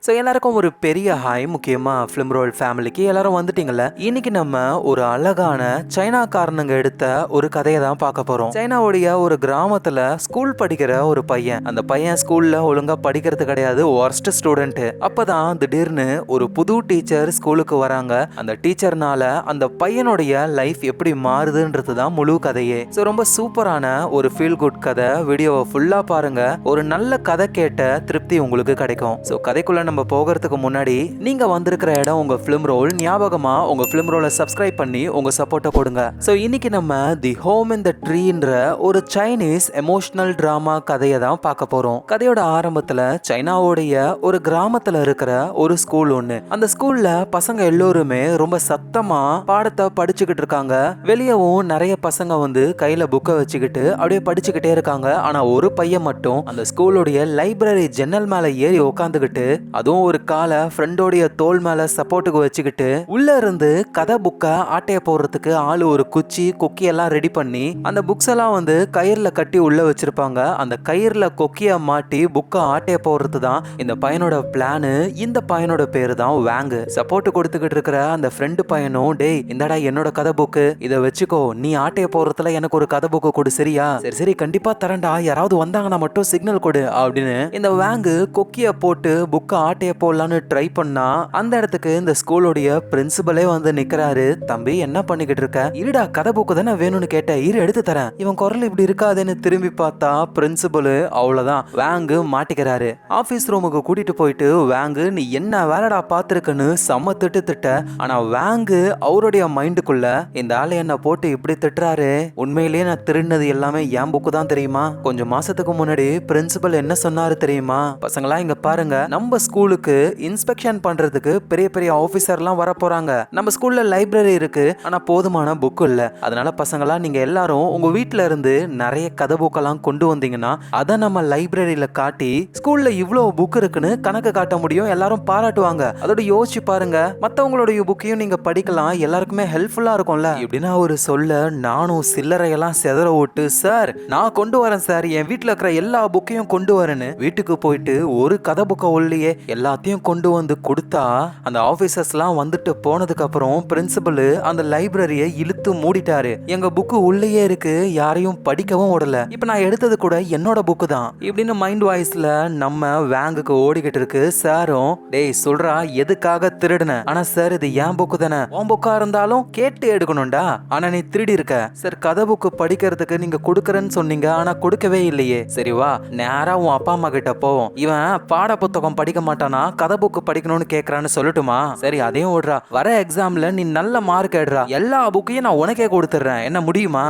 So எல்லாருக்கும் ஒரு பெரிய ஹாய். முக்கியமா ஃபிலிம் ரோல் ஃபேமிலிக்கு எல்லாரும் வந்துட்டீங்கல்ல. இன்னைக்கு நம்ம ஒரு அழகான சைனாக்காரனுங்க எடுத்த ஒரு கதையை தான் பார்க்க போறோம். சைனாவுடைய ஒரு கிராமத்துல ஸ்கூல் படிக்கிற ஒரு பையன். அந்த பையன் ஸ்கூல்ல ஒழுங்கா படிக்கிறது கிடையாது, ஒர்ஸ்ட் ஸ்டூடெண்ட். அப்பதான் திடீர்னு ஒரு புது டீச்சர் ஸ்கூலுக்கு வராங்க. அந்த டீச்சர்னால அந்த பையனுடைய லைஃப் எப்படி மாறுதுன்றது தான் முழு கதையே. ஸோ ரொம்ப சூப்பரான ஒரு ஃபீல் குட் கதை. வீடியோவை ஃபுல்லா பாருங்க. ஒரு நல்ல கதை கேட்ட திருப்தி உங்களுக்கு கிடைக்கும். ஸோ கதைக்குள்ள நம்ம போகிறதுக்கு முன்னாடி நீங்க வந்திருக்கிற இடம் உங்க ஃபிலிம் ரோல். ஞாபகமா உங்க ஃபிலிம் ரோலை சப்ஸ்கிரைப் பண்ணி உங்க சப்போர்ட்டை கொடுங்க. ஸோ இன்னைக்கு நம்ம தி ஹோம் இன் த ட்ரீன்ற ஒரு சைனீஸ் எமோஷனல் டிராமா கதையை தான் பார்க்க போறோம். கதையோட ஆரம்பத்துல சைனாவுடைய ஒரு கிராமத்துல இருக்கிற ஒரு ஸ்கூல் ஒண்ணு. அந்த ஸ்கூல்ல பசங்க எல்லோருமே ரொம்ப சத்தமா பாடத்தை படிச்சுக்கிட்டு இருக்காங்க. வெளியவும் நிறைய பசங்க வந்து கையில புக்கை வச்சுக்கிட்டு அப்படியே படிச்சுக்கிட்டே இருக்காங்க. ஆனா ஒரு பையன் மட்டும் அந்த ஸ்கூலுடைய லைப்ரரி ஜன்னல் மேல ஏறி உட்காந்துக்கிட்டு, அதுவும் ஒரு காலை ஃப்ரெண்டோடைய தோல் மேல சப்போர்ட்டுக்கு வச்சுக்கிட்டு, உள்ள இருந்து கதை புக்கை ஆட்டைய போடுறதுக்கு ஆளு ஒரு குச்சி கொக்கி எல்லாம் ரெடி பண்ணி அந்த புக்ஸ் எல்லாம் வந்து கயிறுல கட்டி உள்ள வச்சிருப்பாங்க. அந்த கயிறுல கொக்கிய மாட்டி புக்கை ஆட்டைய போடுறது தான் இந்த பையனோட பிளானு. இந்த பையனோட பேரு தான் வாங்கு. சப்போர்ட் கொடுத்துக்கிட்டு இருக்கிற அந்த ஃப்ரெண்டு பையனும், டேய் இந்தடா என்னோட கதை புக்கு, இதை வச்சுக்கோ, நீ ஆட்டைய போடுறதுல எனக்கு ஒரு கதை புக்கு கொடு, சரியா? சரி சரி கண்டிப்பா தரேன்டா, யாராவது வந்தாங்கன்னா மட்டும் சிக்னல் கொடு அப்படின்னு இந்த வாங்கு கொக்கிய போட்டு புக்க ஆட்டைய போடலான்னு ட்ரை பண்ணா அந்த இடத்துக்கு இந்த ஸ்கூலோடைய பிரின்சிபலே வந்து நிக்கிறாரு. தம்பி என்ன பண்ணிக்கிட்டு இருக்க? இருடா, கதை புக்கு தானே வேணும்னு கேட்ட, இரு எடுத்து தரேன். இவன் குரல் இப்படி இருக்காதுன்னு திரும்பி பார்த்தா பிரின்சிபல் அவ்வளவுதான், வாங்கு மாட்டிக்கிறாரு. ஆபீஸ் ரூமுக்கு கூட்டிட்டு போயிட்டு, வாங்கு நீ என்ன வேலைடா பாத்துருக்குன்னு செம்ம திட்ட. ஆனா வாங்கு அவருடைய மைண்டுக்குள்ள, இந்த ஆளை என்ன போட்டு இப்படி திட்டுறாரு, உண்மையிலேயே நான் திருடினது எல்லாமே என் புக்கு தான் தெரியுமா? கொஞ்சம் மாசத்துக்கு முன்னாடி பிரின்சிபல் என்ன சொன்னாரு தெரியுமா? பசங்களா இங்க பாருங்க, நம்ம ஸ்கூலுக்கு இன்ஸ்பெக்ஷன் பண்றதுக்கு பெரிய பெரிய ஆபீசர்லாம் வர போறாங்க. நம்ம ஸ்கூல்ல லைப்ரரி இருக்கு, ஆனா போதுமான புக் இல்ல. அதனால பசங்களா நீங்க எல்லாரும் உங்க வீட்ல இருந்து நிறைய கதை புக்கெல்லாம் கொண்டு வந்தீங்கன்னா அதை நம்ம லைப்ரரியில காட்டி ஸ்கூல்ல இவ்வளவு புக் இருக்குன்னு கணக்கு காட்ட முடியும், எல்லாரும் பாராட்டுவாங்க. அதோட யோசிச்சு பாருங்க, மத்தவங்களுடைய புக்கையும் நீங்க படிக்கலாம், எல்லாருக்குமே ஹெல்ப்ஃபுல்லா இருக்கும்ல இப்படின்னா ஒரு சொல்ல நானும் சில்லறையெல்லாம் செதற விட்டு, சார் நான் கொண்டு வரேன் சார், என் வீட்டுல இருக்கிற எல்லா புக்கையும் கொண்டு வரேன்னு வீட்டுக்கு போயிட்டு ஒரு கதை புக்கை ஒல்லியே எல்லாத்தையும் கொண்டு வந்து கொடுத்தா, அந்த ஆபீசர்ஸ்லாம் வந்துட்டு போனதுக்கு அப்புறம் பிரின்சிபல் அந்த லைப்ரரியை இழுத்து மூடிட்டாரு. எங்க புக்கு உள்ளேயே இருக்கு, யாரையும் படிக்கவும் விடல, இப்ப நான் எடுத்தது கூட என்னோட புக்கு தான் இப்படின்னு மைண்ட் வாய்ஸ்ல நம்ம வாங்குக்கு ஓடிக்கிட்டு இருக்கு. சாரும், டேய் சொல்றா எதுக்காக திருடுன? ஆனா சார் இது என் புக்கு தானே, உன் புக்கா இருந்தாலும் கேட்டு எடுக்கணும்டா, ஆனா நீ திருடி இருக்க. சார் கதை புக்கு படிக்கிறதுக்கு நீங்க கொடுக்கறேன்னு சொன்னீங்க, ஆனா கொடுக்கவே இல்லையே. சரி வா நேரா உன் அப்பா அம்மா கிட்ட போவோம், இவன் பாட புத்தகம் படிக்க மாட்டானா கதை புக்கு படிக்கணும்னு கேக்குறான்னு சொல்லட்டுமா? சரி அதையும் ஓடுறா, வர எக்ஸாம்ல நீ நல்ல மார்க் எடுறா, எல்லா புக்கையும் நான் உனக்கே கொடுத்துறேன், என்ன முடியுமா?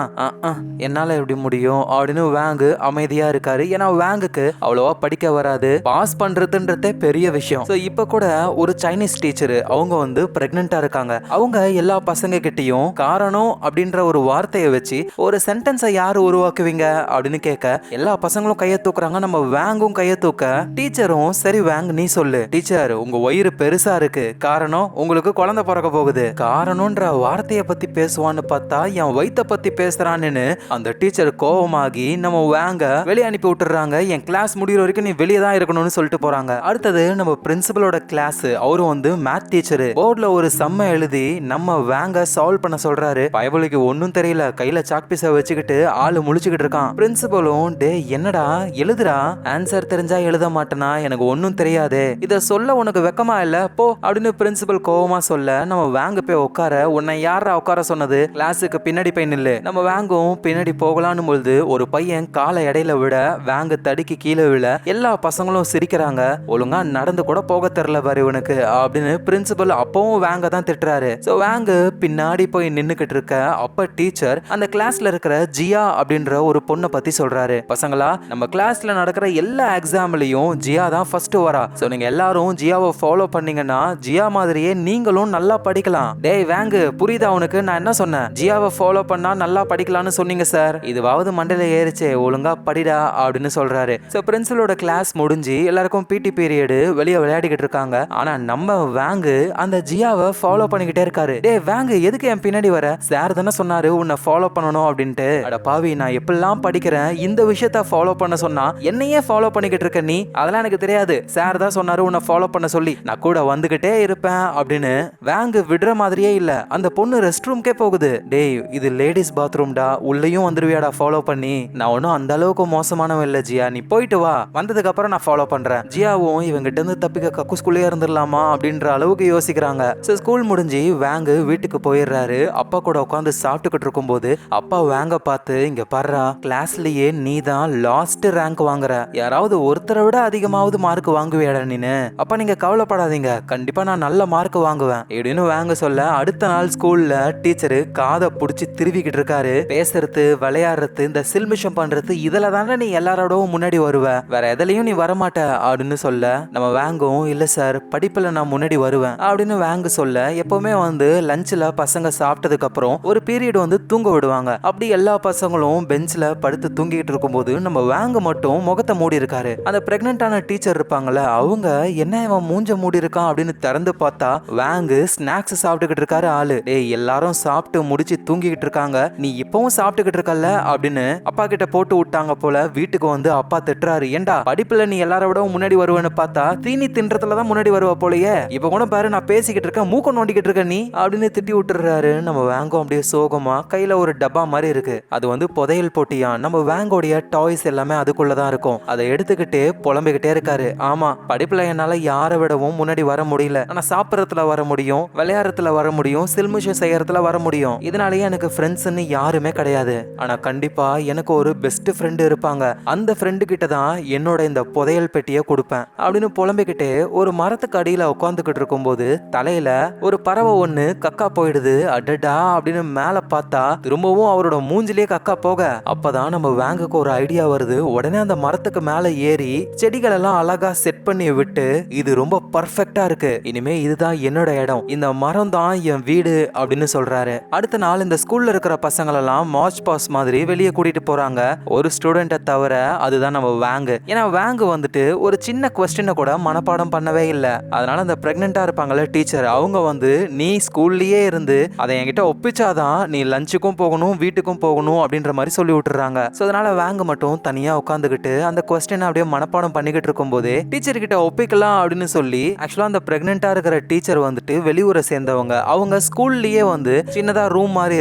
என்னால எப்படி முடியும் அப்படின்னு வாங்கு அமைதியா இருக்காரு. ஏன்னா வாங்குக்கு அவ்வளவா படிக்க வராது, பாஸ் பண்றதுன்றதே பெரிய விஷயம். இப்ப கூட ஒரு சைனீஸ் டீச்சர், அவங்க வந்து பிரெக்னெண்டா இருக்காங்க. அவங்க எல்லா பசங்க கிட்டையும் காரணம் அப்படின்ற ஒரு வார்த்தையை வச்சு ஒரு சென்டென்ஸை யாரு உருவாக்குவீங்க அப்படின்னு கேட்க எல்லா பசங்களும் கையை தூக்குறாங்க. நம்ம வாங்கும் கையை தூக்க டீச்சரும், சரி வாங்க நீ சொல்லு. டீச்சர் உங்க வயிறு பெருசா இருக்கு, காரணம் உங்களுக்கு குழந்தை பிறக்க போகுது. காரணம்ன்ற வார்த்தையை பத்தி பேசுவான்னு பார்த்தா என் வயித்தை பத்தி பேசுறான்னு அந்த டீச்சர் கோபமாகி நம்ம வாங்க வெளியே அனுப்பி விட்டுறாங்க. என் கிளாஸ் முடிகிற வரைக்கும் நீ வெளியே தான் இருக்கணும்னு சொல்லிட்டு போறாங்க. அடுத்தது நம்ம பிரின்சிபலோட கிளாஸ். அவரும் வந்து மேத் டீச்சர், போர்ட்ல ஒரு சம்ம எழுதி நம்ம வாங்க சால்வ் பண்ண சொல்றாரு. பயபலிக்கு ஒன்னும் தெரியல, கையில சாக் பீஸை வச்சுக்கிட்டு ஆளு முழிச்சுக்கிட்டு இருக்கான். பிரின்சிபலும், டே என்னடா எழுதுறா, ஆன்சர் தெரிஞ்சா எழுத மாட்டேனா, எனக்கு ஒன்னும் தெரியாது, இத சொல்ல உனக்கு வெக்கமா இல்ல போ அப்படின்னு பிரின்சிபல் கோவமா சொல்ல நம்ம வாங்க போய் உட்கார. உன்னை யாரா உட்கார சொன்னது, கிளாஸுக்கு பின்னாடி போய் நில்லு. நம்ம வாங்கும் பின்னாடி போகலான்னு பொழுது ஒரு பையன் காலை இடையில விட வாங்க தடுக்கி கீழே விழ எல்லா பசங்களும் சிரிக்கிறாங்க. ஒழுங்கா நடந்து கூட போக தெரியல பாரு இவனுக்கு அப்படின்னு பிரின்சிபல் அப்பவும் வாங்க தான் திட்டுறாரு. சோ வாங்க பின்னாடி போய் நின்னுக்கிட்டு இருக்க அப்ப டீச்சர் அந்த கிளாஸ்ல இருக்கிற ஜியா அப்படின்ற ஒரு பொண்ணை பத்தி சொல்றாரு. பசங்களா நம்ம கிளாஸ்ல நடக்கிற எல்லா எக்ஸாம்லயும் ஜியா தான் ஃபர்ஸ்ட் வரா. சோ நீங்க எல்லாரும் ஜியாவை ஃபாலோ பண்ணீங்கன்னா ஜியா மாதிரியே நீங்களும் நல்லா படிக்கலாம். டேய் வாங்கு புரியுதா உனக்கு நான் என்ன சொன்னேன்? ஜியாவை ஃபாலோ பண்ணா நல்லா படிக்கலாம்னு சொன்னீங்க சார், இதுவாவது மண்டையில ஏறிச்சே, ஒழுங்கா படிடா அப்படின்னு சொல்றாரு. சோ பிரின்சிபலோட கிளாஸ் முடிஞ்சு எல்லாருக்கும் பிடி பீரியடு வெளியே விளையாடிக்கிட்டு இருக்காங்க. ஆனா நம்ம வாங்கு அந்த ஜியாவை ஃபாலோ பண்ணிக்கிட்டே இருக்காரு. டேய் வாங்கு எதுக்கு என் பின்னாடி வர? சார் தானே சொன்னாரு உன்னை ஃபாலோ பண்ணணும் அப்படின்ட்டு. அட பாவி, நான் எப்பெல்லாம் படிக்கிறேன் இந்த விஷயத்த ஃபாலோ பண்ண சொன்னா என்னையே ஃபாலோ பண்ணிக்கிட்டு இருக்க நீ? அதெல்லாம் எனக்கு தெரியாது, சார் தான் சொன்னாரு சொன்னாரு உன்னை ஃபாலோ பண்ண சொல்லி, நான் கூட வந்துகிட்டே இருப்பேன் அப்படின்னு வேங்கு விடுற மாதிரியே இல்ல. அந்த பொண்ணு ரெஸ்ட் ரூம்க்கே போகுது. டேய் இது லேடிஸ் பாத்ரூம்டா, உள்ளேயும் வந்துருவியாடா ஃபாலோ பண்ணி? நான் ஒன்னும் அந்த அளவுக்கு மோசமானவன் இல்ல ஜியா, நீ போயிட்டு வா, வந்ததுக்கு அப்புறம் நான் ஃபாலோ பண்றேன். ஜியாவும் இவங்கிட்ட இருந்து தப்பிக்க கக்கூஸ்குள்ளே இருந்துடலாமா அப்படின்ற அளவுக்கு யோசிக்கிறாங்க. ஸ்கூல் முடிஞ்சு வேங்கு வீட்டுக்கு போயிடுறாரு. அப்பா கூட உட்காந்து சாப்பிட்டுக்கிட்டு இருக்கும் போது அப்பா வேங்க பார்த்து, இங்க பாருடா, கிளாஸ்லயே நீ தான் லாஸ்ட் ரேங்க் வாங்குற, யாராவது ஒருத்தரை விட அதிகமாவது மார்க் வாங்குவியாடா நீனு? அப்பா நீங்க கவலைப்படாதீங்க, கண்டிப்பா நான் நல்ல மார்க் வாங்குவேன் அப்படின்னு வேங்க சொல்ல, அடுத்த நாள் ஸ்கூல்ல டீச்சரு காதை புடிச்சு திருவிக்கிட்டு இருக்காரு. பேசுறது, விளையாடுறது, இந்த சில்மிஷம் பண்றது, இதுல தானே நீ எல்லாரோடவும் முன்னாடி வருவ, வேற எதுலயும் நீ வரமாட்ட அப்படின்னு சொல்ல, நம்ம வேங்கும் இல்ல சார் படிப்புல நான் முன்னாடி வருவேன் அப்படின்னு வேங்கு சொல்ல, எப்பவுமே வந்து லஞ்ச்ல பசங்க சாப்பிட்டதுக்கு அப்புறம் ஒரு பீரியட் வந்து தூங்க விடுவாங்க. அப்படி எல்லா பசங்களும் பெஞ்ச்ல படுத்து தூங்கிட்டு இருக்கும்போது நம்ம வேங்கு மட்டும் முகத்தை மூடி இருக்காரு. அந்த பிரெக்னன்டான டீச்சர் இருப்பாங்கல்ல, அவங்க என்ன இவன் மூஞ்ச மூடி இருக்கான் அப்படின்னு திறந்து பார்த்தா வேங்கு ஸ்நாக்ஸ் சாப்பிட்டுக்கிட்டு இருக்காரு. ஆளு, டேய் எல்லாரும் சாப்பிட்டு முடிச்சு தூங்கிக்கிட்டு இருக்காங்க, நீ இப்பவும் சாப்பிட்டுக்கிட்டு இருக்கல்ல அப்படின்னு அப்பா கிட்ட போட்டு விட்டாங்க போல. வீட்டுக்கு வந்து அப்பா திட்டுறாரு, ஏண்டா படிப்புல நீ எல்லார விட முன்னாடி வருவேன்னு பார்த்தா தீனி தின்றதுலதான் முன்னாடி வருவ போலயே, இப்ப கூட பாரு நான் பேசிக்கிட்டு இருக்கேன், மூக்க நோண்டிக்கிட்டு இருக்க நீ அப்படின்னு திட்டி விட்டுறாரு. நம்ம வேங்கும் அப்படியே சோகமா கையில ஒரு டப்பா மாதிரி இருக்கு, அது வந்து புதையல் போட்டியா, நம்ம வேங்கோடைய டாய்ஸ் எல்லாமே அதுக்குள்ளதான் இருக்கும், அதை எடுத்துக்கிட்டு புலம்பிக்கிட்டே இருக்காரு. ஆமா படிப்புல என்னால யாரை விடவும் முன்னாடி வர முடியல, ஆனா சாப்பிடறதுல வர முடியும், விளையாடுறதுல வர முடியும், சில்மிஷம் செய்யறதுல வர முடியும், இதனாலேயே எனக்கு ஃப்ரெண்ட்ஸ்ன்னு யாருமே கிடையாது, ஆனா கண்டிப்பா எனக்கு ஒரு பெஸ்ட் ஃப்ரெண்டு இருப்பாங்க, அந்த ஃப்ரெண்டு கிட்ட தான் என்னோட இந்த புதையல் பெட்டியை கொடுப்பேன் அப்படின்னு புலம்பிக்கிட்டே ஒரு மரத்துக்கு அடியில உட்காந்துக்கிட்டு இருக்கும்போது தலையில ஒரு பறவை ஒண்ணு கக்கா போயிடுது. அடடா அப்படின்னு மேல பார்த்தா திரும்பவும் அவரோட மூஞ்சிலேயே கக்கா போக, அப்பதான் நம்ம வேங்குக்கு ஒரு ஐடியா வருது. உடனே அந்த மரத்துக்கு மேல ஏறி செடிகள் எல்லாம் அழகா செட் பண்ணி விட்டு, இது ரொம்ப பர்ஃபெக்டா இருக்கு, இனிமே இதுதான் என்னோட இடம், இந்த மரம் தான் என் வீடு அப்படின்னு சொல்றாரு. அடுத்த நாள் இந்த ஸ்கூல்ல இருக்கிற பசங்களெல்லாம் மார்ச் பாஸ் மாதிரி வெளியே கூட்டிட்டு போறாங்க. ஒரு ஸ்டூடெண்ட்டை தவிர, அதுதான் நம்ம வேங்கு. ஏன்னா வேங்கு வந்துட்டு ஒரு சின்ன கொஸ்டினை கூட மனப்பாடம் பண்ணவே இல்லை. அதனால அந்த பிரெக்னெண்டா இருப்பாங்கல்ல டீச்சர், அவங்க வந்து நீ ஸ்கூல்லயே இருந்து அதை என்கிட்ட ஒப்பிச்சாதான் நீ லஞ்சுக்கும் போகணும் வீட்டுக்கும் போகணும் அப்படின்ற மாதிரி சொல்லி விட்டுறாங்க. ஸோ அதனால வேங்கு மட்டும் தனியா உட்காந்துக்கிட்டு அந்த கொஸ்டினை அப்படியே மனப்பாடம் பண்ணிக்கிட்டு இருக்கும் போதே டீச்சர் கிட்ட ஒப்பிக்கலாம் அப்படின்னு சொல்லி, ஆக்சுவலா அந்த பிரெக்னெண்டா இருக்கிற டீச்சர் வந்துட்டு வெளியூரை சேர்ந்தவங்க, அவங்க ஸ்கூல்லயே வந்து சின்னதா ரூம் மாதிரி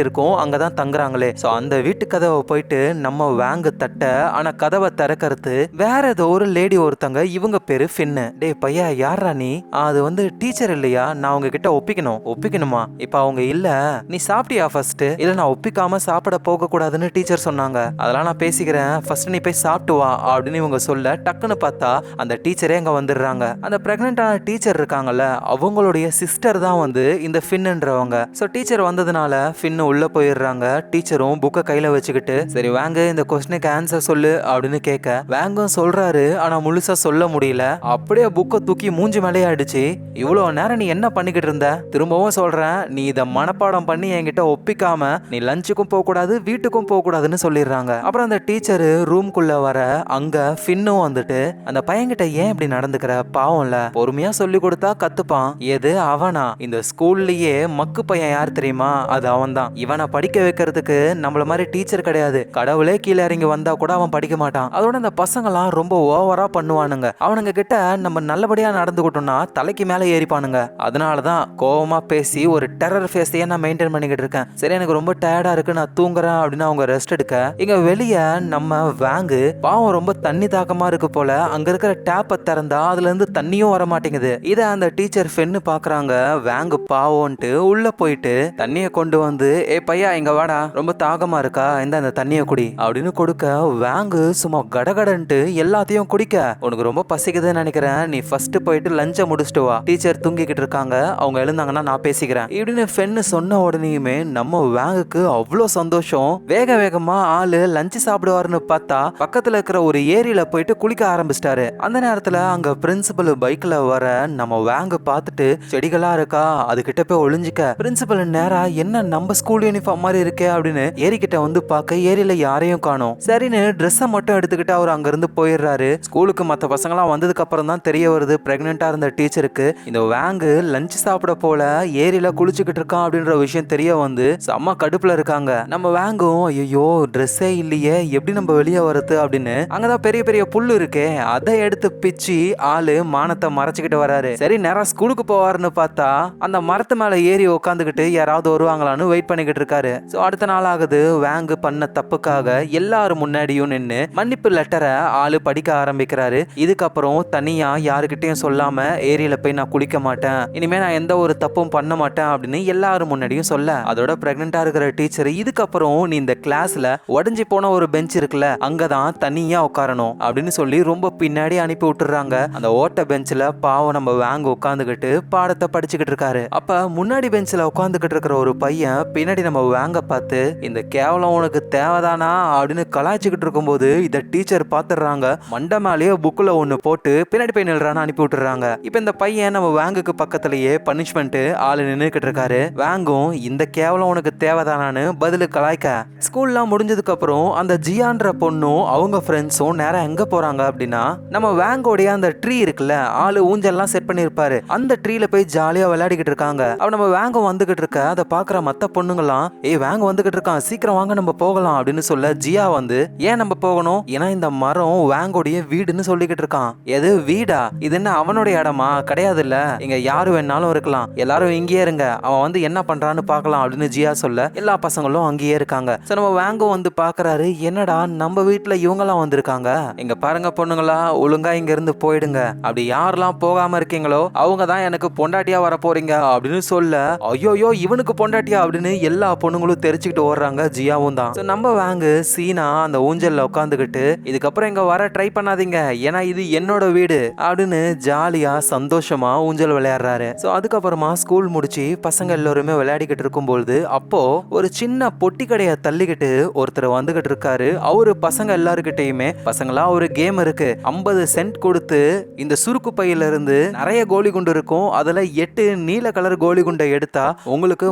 இருக்கும், அங்கதான் தங்குறாங்களே. ஸோ அந்த வீட்டு கதவை போயிட்டு நம்ம வேங்கு தட்ட, ஆனா கதவை திறக்கிறது வேற ஏதோ ஒரு லேடி ஒருத்தங்க, இவங்க பேரு ஃபின்னு. டே பையா யாரா நீ? அது வந்து டீச்சர் இல்லையா, நான் அவங்க கிட்ட ஒப்பிக்கணுமா? இப்ப அவங்க இல்ல, நீ சாப்பிட்டியா ஃபர்ஸ்ட்? இல்ல நான் ஒப்பிக்காம சாப்பிட போக கூடாதுன்னு டீச்சர் சொன்னாங்க, அதெல்லாம் நான் பேசிக்கிறேன், ஃபர்ஸ்ட் நீ போய் சாப்பிட்டு வா அப்படின்னு இவங்க சொல்ல, டக்குன்னு பார்த்தா அந்த டீச்சரே அங்க வந்துடுறாங்க. அந்த பிரெக்னென்டான டீச்சர் இருக்காங்கல்ல, அவங்களுடைய சிஸ்டர் தான் வந்து இந்த ஃபின்ன்றவங்க. ஸோ டீச்சர் வந்ததுனால ஃபின்னு உள்ள போயிடுறாங்க. டீச்சரும் புக்கை கையில வச்சுக்கிட்டு, சரி வாங்க இந்த கொஸ்டினுக்கு ஆன்சர் சொல்லு அப்படின்னு கேட்க, வேங்கும் சொல்றாரு, ஆனா முழுசா சொல்ல முடியல. அப்படியே புக்கை தூக்கி மூஞ்சி மேலேயே அடிச்சு, இவ்வளவு நேரம் நீ என்ன பண்ணிக்கிட்டு இருந்த? திரும்பவும் சொல்றேன், நீ இதை மனப்பாடம் பண்ணி என்கிட்ட ஒப்பிக்காம நீ லஞ்சுக்கும் போக கூடாது வீட்டுக்கும் போக கூடாதுன்னு சொல்லிடுறாங்க. அப்புறம் அந்த டீச்சரு ரூம்குள்ள வர, அங்க ஃபின்னும் வந்துட்டு, அந்த பையன்கிட்ட ஏன் இப்படி நடந்துக்கிற, பாவம்ல, பொறுமையா சொல்லி கொடுத்தா கத்துப்பான். எது அவனா? இந்த ஸ்கூல்லயே மக்கு பையன் யார் தெரியுமா? அது அவன் தான். இவனை படிக்க வைக்கிறதுக்கு நம்மள மாதிரி டீச்சர் கிடையாது, கடவுளே கீழே இறங்கி வந்தா கூட அவன் படிக்க மாட்டான். அதோட அந்த பசங்களாம் ரொம்ப ஓவரா பண்ணுவானுங்க, அவனுங்க கிட்ட நம்ம நல்லபடியா நடந்துக்கிட்டோம்னா தலைக்கு மேல ஏறிப்பானுங்க. அதனாலதான் கோவமா பேசி ஒரு டெரர் ஃபேஸையே நான் மெயின்டைன் பண்ணிக்கிட்டு இருக்கேன். சரி எனக்கு ரொம்ப டயர்டா இருக்கு, நான் தூங்குறேன் அப்படின்னு அவங்க ரெஸ்ட் எடுக்க, இங்க வெளியே நம்ம வேங்கு பாவம் ரொம்ப தண்ணி தாக்கமா இருக்கு போல, அங்க இருக்கிற டேப்பை திறந்தா அதுல இருந்து தண்ணியும் வர மாட்டேங்குது. இத அந்த டீச்சர் ஃபென்னு பாக்குறாங்க. வேங்கு பாவம்ட்டு உள்ள போயிட்டு தண்ணியை கொண்டு வந்து, ஏ பையா இங்க வாடா, ரொம்ப தாகமா இருக்கா, இந்த அந்த தண்ணியை குடி அப்படின்னு கொடுக்க, வேங்கு சும்மா கடகடன்ட்டு எல்லாத்தையும் குடிக்க, உனக்கு ரொம்ப பசிக்குதுன்னு நினைக்கிறேன், நீ ஃபர்ஸ்ட் போயிட்டு லஞ்சை முடிச்சுட்டு வா, டீச்சர் தூங்கிக்கிட்டு இருக்காங்க, அவங்க எழுந்தாங்கன்னா நான் பேசிக்கிறேன் இப்படின்னு ஃபென்னு சொன்ன உடனேயுமே நம்ம வேங்குக்கு அவ்வளோ சந்தோஷம். வேக வேகமா ஆளு லஞ்சு சாப்பிடுவாருன்னு பார்த்தா பக்கத்துல இருக்கிற ஒரு ஏரியில போயிட்டு குளிக்க ஆரம்பிச்சிட்டாரு. அந்த நேரத்துல அங்க பிரின்சிபல் பைக்ல வர, நம்ம வேங்கு பார்த்துட்டு செடிகளா இருக்கா அதுகிட்ட போய் ஒளிஞ்சிக்க, பிரின்சிபல் நேரா என்ன நம்ம ஸ்கூல் யூனிஃபார்ம் மாதிரி இருக்கே அப்படின்னு ஏரிக்கிட்ட வந்து பார்க்க, ஏரியில யாரையும் காணோம். சரின்னு ட்ரெஸ்ஸை மட்டும் எடுத்துக்கிட்டு அவர் அங்க இருந்து போயிடுறாரு. ஸ்கூலுக்கு மற்ற பசங்களாம் வந்ததுக்கு அப்புறம் தான் தெரிய வருது, பிரெக்னெண்டா இருந்த டீச்சருக்கு இந்த வேங்கு லஞ்ச் சாப்பிட போல ஏரியில குளிச்சுக்கிட்டு இருக்கான் அப்படின்ற விஷயம் தெரிய வந்து செம்ம கடுப்புல இருக்காங்க. நம்ம வேங்கும் ஐயோ ட்ரெஸ்ஸே இல்லையே எப்படி நம்ம வெளியே வருது அப்படின்னு, அங்கதான் பெரிய பெரிய புல்லு இருக்கே அதை எடுத்து பிச்சு ஆளு மானத்தை மறைச்சுக்கிட்டு வராரு. சரி நேரம் ஸ்கூலுக்கு போவாருன்னு பார்த்தா அந்த மரத்து மேல ஏறி உட்காந்துக்கிட்டு யாராவது வருவாங்களான்னு வெயிட் பண்ணிக்கிட்டு இருக்காரு. சோ அடுத்த நாள் ஆகுது. வேங்கு பண்ண தப்புக்காக எல்லாரும் முன்னாடியும் நின்னு மன்னிப்பு லெட்டரை ஆளு படிக்க ஆரம்பிக்கிறாரு. இதுக்கப்புறம் தனியா யாருக்கிட்டையும் சொல்லாம ஏரியில போய் நான் குளிக்க மாட்டேன், இனிமே நான் எந்த ஒரு தப்பும் பண்ண மாட்டேன் அப்படின்னு எல்லாரும் முன்னாடியும் சொல்ல, அதோட பிரெக்னெண்டா இருக்கிற டீச்சர் இதுக்கப்புறம் நீ இந்த கிளாஸ்ல உடஞ்சி போன ஒரு பெஞ்ச் இருக்குல்ல அங்கதான் தனியா உட்காரணும் அப்படின்னு சொல்லி ரொம்ப பின்னாடி அனுப்பி விட்டுறாங்க. அந்த ஓட்ட பெஞ்சில பாவம் நம்ம வேங்க உட்காந்துக்கிட்டு பாடத்தை படிச்சுக்கிட்டு இருக்காரு. அப்ப முன்னாடி பெஞ்சில உட்காந்துக்கிட்டு இருக்கிற ஒரு பையன் பின்னாடி நம்ம வேங்க பார்த்து இந்த கேவலம் உனக்கு தேவைதானா அப்படின்னு கலாய்ச்சிக்கிட்டு இருக்கும்போது இத டீச்சர் பாத்துறாங்க. மண்டை மேலேயே புக்ல ஒண்ணு போட்டு பின்னாடி போய் நில்றான்னு அனுப்பி விட்டுறாங்க. இப்ப இந்த பையன் நம்ம வேங்குக்கு பக்கத்திலேயே பனிஷ்மெண்ட் ஆளு நின்னுக்கிட்டு இருக்காரு. வேங்கும் இந்த கேவலம் உனக்கு தேவைதானான்னு பதிலு கலாய்க்க, ஸ்கூல்லாம் முடிஞ்சதுக்கு அப்புறம் அந்த ஜியான்ற பொண்ணும் அவங்க ஃப்ரெண்ட்ஸும் நேரா எங்க போறாங்க அப்படின்னா நம்ம வேங்கோடைய அந்த ட்ரீ இருக்குல்ல ஆளு ஊஞ்சல்லாம் செட் பண்ணிருப்பாரு அந்த ட்ரீல போய் ஜாலியா விளையாடிக்கிட்டு இருக்காங்க. அவ நம்ம வேங்க வந்துகிட்டு இருக்க அதை பாக்குற மத்த பொண்ணுங்களாம் வேங்க வந்துகிட்டு இருக்கான் சீக்கிரம் வாங்க நம்ம போகலாம் அப்படின்னு சொல்ல, ஜியா வந்து ஏன் நம்ம போகணும், ஏன்னா இந்த மரம் வேங்கோடைய வீடுன்னு சொல்லிக்கிட்டு இருக்கான். எது வீடா, இது என்ன அவனுடைய இடமா, கிடையாது இல்ல, இங்க யாரு வேணாலும் இருக்கலாம், எல்லாரும் இங்கேயே இருங்க, அவன் வந்து என்ன பண்றான்னு பாக்கலாம் அப்படின்னு ஜியா சொல்ல எல்லா பசங்களும் அங்கேயே இருக்காங்க. சோ நம்ம வேங்கும் வந்து பாக்குறாரு, என்னடா நம்ம வீட்டுல இவங்கெல்லாம் வந்திருக்காங்க, இங்க பாருங்க பொண்ணுங்களா ஒழுங்கா இங்க இருந்து போயிடுங்க, அப்படி யாரெல்லாம் போகாம இருக்கீங்களோ அவங்க தான் எனக்கு பொண்டாட்டியா வர போறீங்க அப்படின்னு சொல்ல, ஐயோயோ இவனுக்கு பொண்டாட்டியா அப்படின்னு எல்லா பொண்ணுங்களும் தெரிச்சுக்கிட்டு ஓடுறாங்க. ஜியாவும் தான். நம்ம வேங்கு சீனா அந்த ஊஞ்சல்ல உட்காந்துக்கிட்டு இதுக்கப்புறம் இங்க வர ட்ரை பண்ணாதீங்க ஏன்னா இது என்னோட வீடு அப்படின்னு ஜாலியா சந்தோஷமா ஊஞ்சல் விளையாடுறாரு. சோ அதுக்கப்புறமா ஸ்கூல் முடிச்சு பசங்க எல்லாருமே விளையாடிக்கிட்டு இருக்கும்போது அப்போ ஒரு சின்ன பொட்டி கடையை தள்ளிக்கிட்டு ஒருத்தர் வந்துகிட்டு இருக்காரு. அவரு பசங்க எல்லாருக்கிட்டையுமே பசங்களா ஒரு கேம் இருக்கு, 50 சென்ட் கொடுத்து இந்த சுருக்கு பையில இருந்து நிறைய கோலி குண்டு இருக்கும், அதுல 8 நீல கலர் கோலி குண்டை எடுத்தா உங்களுக்கு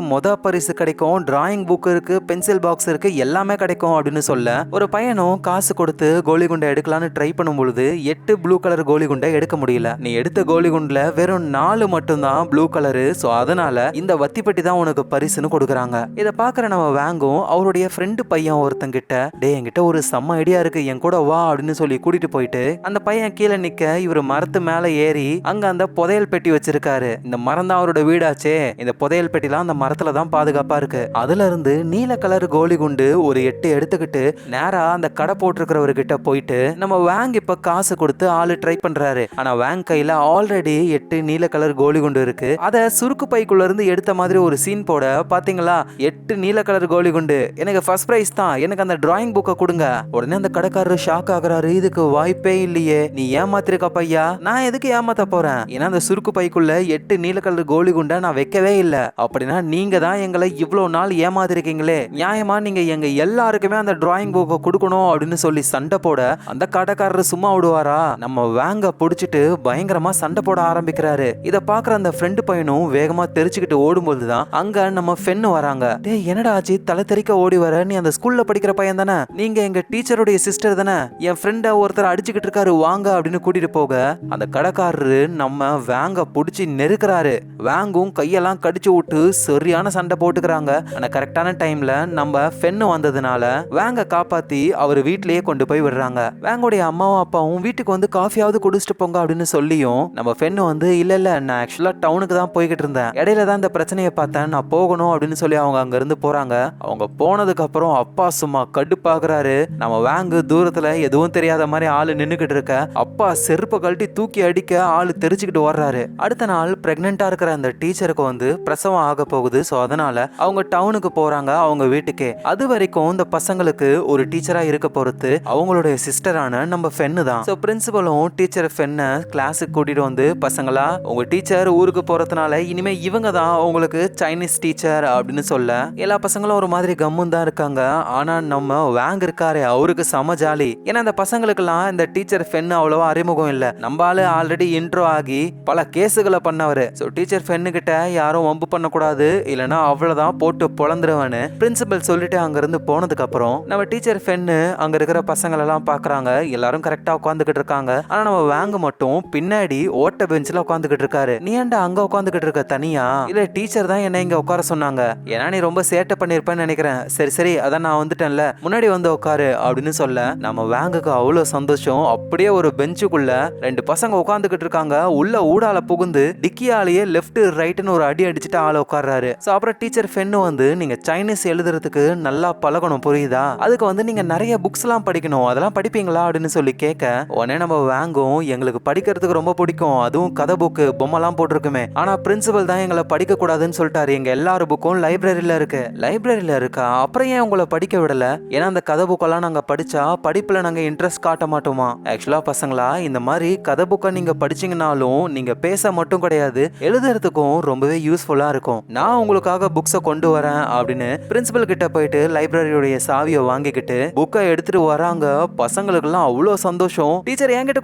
பரிசு கிடைக்கும், டிராயிங் புக் இருக்கு, பென்சில் பாக்ஸ் இருக்கு, எல்லாமே கிடைக்கும் அப்படின்னு சொல்ல, ஒரு பையனும் காசு கொடுத்து கோலி குண்டை எடுக்கலான்னு ட்ரை பண்ணும் பொழுது 8 ப்ளூ கலர் கோலி குண்டை எடுக்க முடியல. நீ எடுத்த கோலி குண்டுல வெறும் 4 மட்டும்தான் ப்ளூ கலரு. சோ அதனால இந்த வத்திப்பட்டி தான் உனக்கு பரிசுன்னு கொடுக்குறாங்க. இத பாக்குற நம்ம வேங்கும் அவருடைய ஃப்ரெண்டு பையன் ஒருத்தங்கிட்ட, டே என்கிட்ட ஒரு செம்ம ஐடியா இருக்கு என் கூட வா அப்படின்னு சொல்லி கூட்டிட்டு போயிட்டு அந்த பையன் கீழே நிக்க இவர் மரத்து மேல ஏறி அங்க அந்த புதையல் பெட்டி வச்சிருக்காரு. இந்த மரம் தான் அவரோட வீடாச்சே, இந்த புதையல் பெட்டிலாம் அந்த மரத்துல தான் பாதுகாப்பா இருக்கு. அதுல இருந்து நீல கலர் கோலி குண்டு ஒரு 8 எடுத்துக்கிட்டு நேரா அந்த கடை போட்டிருக்கிறவர்கிட்ட போயிட்டு நம்ம வேங் இப்ப காசு கொடுத்து ஆளு ட்ரை பண்றாரு. ஆனா வேங் கையில ஆல்ரெடி 8 நீல கலர் கோலி குண்டு இருக்கு. அத சுருக்கு பைக்குள்ள இருந்து எடுத்த மாதிரி ஒரு சீன் போட, பாத்தீங்களா 8 நீல கலர் கோலி குண்டு எனக்கு ஃபர்ஸ்ட் பிரைஸ் தான், எனக்கு அந்த டிராயிங் புக்கை கொடுங்க. உடனே அந்த கடைக்காரர் ஷாக் ஆகுறாரு, இதுக்கு வாய்ப்பே இல்லையே, நீ ஏமாத்திருக்க பையா, நான் எதுக்கு ஏமாத்த போறேன், ஏன்னா அந்த சுருக்கு பைக்குள்ள 8 நீல கலர் கோலி குண்டை நான் வைக்கவே இல்லை, அப்படின்னா நீங்க தான் எங்களை இவ்வளவு நாள் ஏமாத்திருக்கீங்களே, நியாயமா நீங்க எங்க எல்லாருக்குமே அந்த டிராயிங் புக்கை கொடுக்கணும் அப்படின்னு சொல்லி சண்டை போட, அந்த கடைக்காரர் சும்மா விடுவாரா, நம்ம வேங்க புடிச்சிட்டு பயங்கரமா சண்டை போட ஆரம்பிக்கிறாரு. இத பாக்குற அந்த ஃப்ரெண்டு பையனும் வேகமா தெரிச்சுக்கிட்டு ஓடும்போதுதான் அங்க நம்ம ஃபென்னு வராங்க. டேய் என்னடா ஆச்சு, தலை தெறிக்க ஓடி வர, நீ அந்த ஸ்கூல்ல படிக்கிற பையன் தானே, நீங்க எங்க டீச்சருடைய சிஸ்டர் தானே, என் ஃப்ரெண்ட ஒருத்தர் அடிச்சுக்கிட்டு இருக்காரு வாங்க அப்படின்னு கூட்டிட்டு போக, அந்த கடைக்காரரு நம்ம வேங்க புடிச்சு நெருக்கிறாரு. வேங்கும் கையெல்லாம் கடிச்சு விட்டு சரியான சண்டை போட்டுக்கிறாங்க. ஆனா கரெக்டான டைம்ல நம்ம ஃபென்னு வந்ததுனால வேங்க காப்பாத்தி அவர் வீட்லயே கொண்டு போய் விடுறாங்க. வேங்கோடைய அம்மாவும் அப்பாவும் வீட்டுக்கு வந்து காஃபியாவது குடிச்சிட்டு போங்க அப்படின்னு சொல்லியும் நம்ம ஃபென்னு வந்து இல்ல நான் ஆக்சுவலா டவுனுக்கு தான் போய்கிட்டு இருந்தேன், இடையில தான் இந்த பிரச்சனையை பார்த்தேன், நான் போகணும் அப்படின்னு சொல்லி அவங்க அங்க இருந்து போறாங்க. அவங்க போனதுக்கு அப்புறம் அப்பா சும்மா கடுப்பாக்குறாரு. நம்ம வேங்கு தூரத்துல எதுவும் தெரியாத மாதிரி ஆளு நின்னுக்கிட்டு இருக்க, அப்பா செருப்பை கழட்டி தூக்கி அடிக்க ஆளு தெரிச்சுக்கிட்டு வர்றாரு. அடுத்த நாள் பிரெக்னெண்டா இருக்கிற அந்த டீச்சருக்கு வந்து பிரசவம் ஆக போகுது. சோ அதனால அவங்க டவுனுக்கு போறாங்க அவங்க வீட்டுக்கே. அது வரைக்கும் இந்த பசங்களுக்கு ஒரு டீச்சரா இருக்க பொறுத்து அவங்களுடைய சிஸ்டரான நம்ம ஃபென்னு தான். சோ பிரின்சிபலும் டீச்சர் ஃபென்ன கிளாஸுக்கு கூட்டிட்டு வந்து, பசங்களா உங்க டீச்சர் ஊருக்கு போறதுனால இனிமே இவங்க தான் உங்களுக்கு சைனீஸ் டீச்சர் அப்படின்னு சொல்ல, எல்லா பசங்களும் ஒரு மாதிரி கம்முன்னு தான் இருக்காங்க. ஆனா நம்ம வேங் இருக்காரு அவருக்கு செம ஜாலி. ஏன்னா அந்த பசங்களுக்கெல்லாம் இந்த டீச்சர் ஃபென்னு அவ்வளவா அறிமுகம் இல்ல, நம்மளால ஆல்ரெடி இன்ட்ரோ ஆகி பல கேஸுகளை பண்ணவரு. சோ டீச்சர் ஃபென்னு கிட்ட யாரும் வம்பு பண்ணக்கூடாது, இல்லைன்னா அவ்வளவுதான் போட்டு பொழந்துருவான்னு பிரின்சிபல் சொல்லிட்டு அங்க இருந்து போனதுக்கு அப்புறம் நம்ம டீச்சர் ஃபென்னு அங்க இருக்கிற பசங்களை எல்லாம் பாக்குறாங்க. எல்லாரும் கரெக்டா உட்காந்துக்கிட்டு இருக்காங்க. ஆனா நம்ம வேங்க மட்டும் பின்னாடி ஓட்ட பெஞ்சில உட்காந்துக்கிட்டு இருக்காரு. நீ ஏன்டா அங்க உட்காந்துக்கிட்டு இருக்க தனியா, இல்ல டீச்சர் தான் என்ன இங்க உட்கார சொன்னாங்க, ஏன்னா நீ ரொம்ப சேட்டை பண்ணிருப்பேன்னு நினைக்கிறேன், சரி சரி அதான் நான் வந்துட்டேன்ல, முன்னாடி வந்து உட்காரு அப்படின்னு சொல்ல, நம்ம வேங்குக்கு அவ்வளவு சந்தோஷம். அப்படியே ஒரு பெஞ்சுக்குள்ள 2 பசங்க உட்காந்துக்கிட்டு இருக்காங்க. உள்ள ஊடால புகுந்து டிக்கியாலேயே லெஃப்ட் ரைட்னு ஒரு அடி அடிச்சுட்டு ஆள உட்கார்றாரு. சோ அப்புறம் டீச்சர் ஃபென்னு வந்து நீங்க சைனீஸ் எழுதுறதுக்கு நல்லா பழகணும் புரியுதா, அதுக்கு வந்து நீங்க நிறைய புக்ஸ் எல்லாம் படிக்கணும், அதெல்லாம் படிப்பீங்களா அப்படின்னு சொல்லி கேட்க உடனே நம்ம வாங்கும் எங்களுக்கு படிக்கிறதுக்கு ரொம்ப பிடிக்கும், அதுவும் கதை புக்கு பொம்மைலாம் போட்டிருக்குமே, ஆனா பிரின்சிபல் தான் எங்களை படிக்க கூடாதுன்னு சொல்லிட்டாரு, எங்க எல்லாரும் புக்கும் லைப்ரரியில இருக்கா, அப்புறம் ஏன் உங்களை படிக்க விடல, ஏன்னா அந்த கதை புக்கெல்லாம் நாங்க படிச்சா படிப்புல நாங்க இன்ட்ரெஸ்ட் காட்ட மாட்டோமா. ஆக்சுவலா பசங்களா இந்த மாதிரி கதை புக்கை நீங்க படிச்சீங்கனாலும் நீங்க பேச மட்டும் கிடையாது எழுதுறதுக்கும் ரொம்பவே யூஸ்ஃபுல்லா இருக்கும், நான் உங்களுக்காக புக்ஸை கொண்டு வரேன் அப்படின்னு பிரின்சிபல் கிட்ட போயிட்டு லைப்ரரியோடைய சாவியை வாங்கிக்கிட்டு புக்கை எடுத்துட்டு வராங்க. பசங்களுக்கு எல்லாம் அவ்வளவு சந்தோஷம். டீச்சர் என்கிட்ட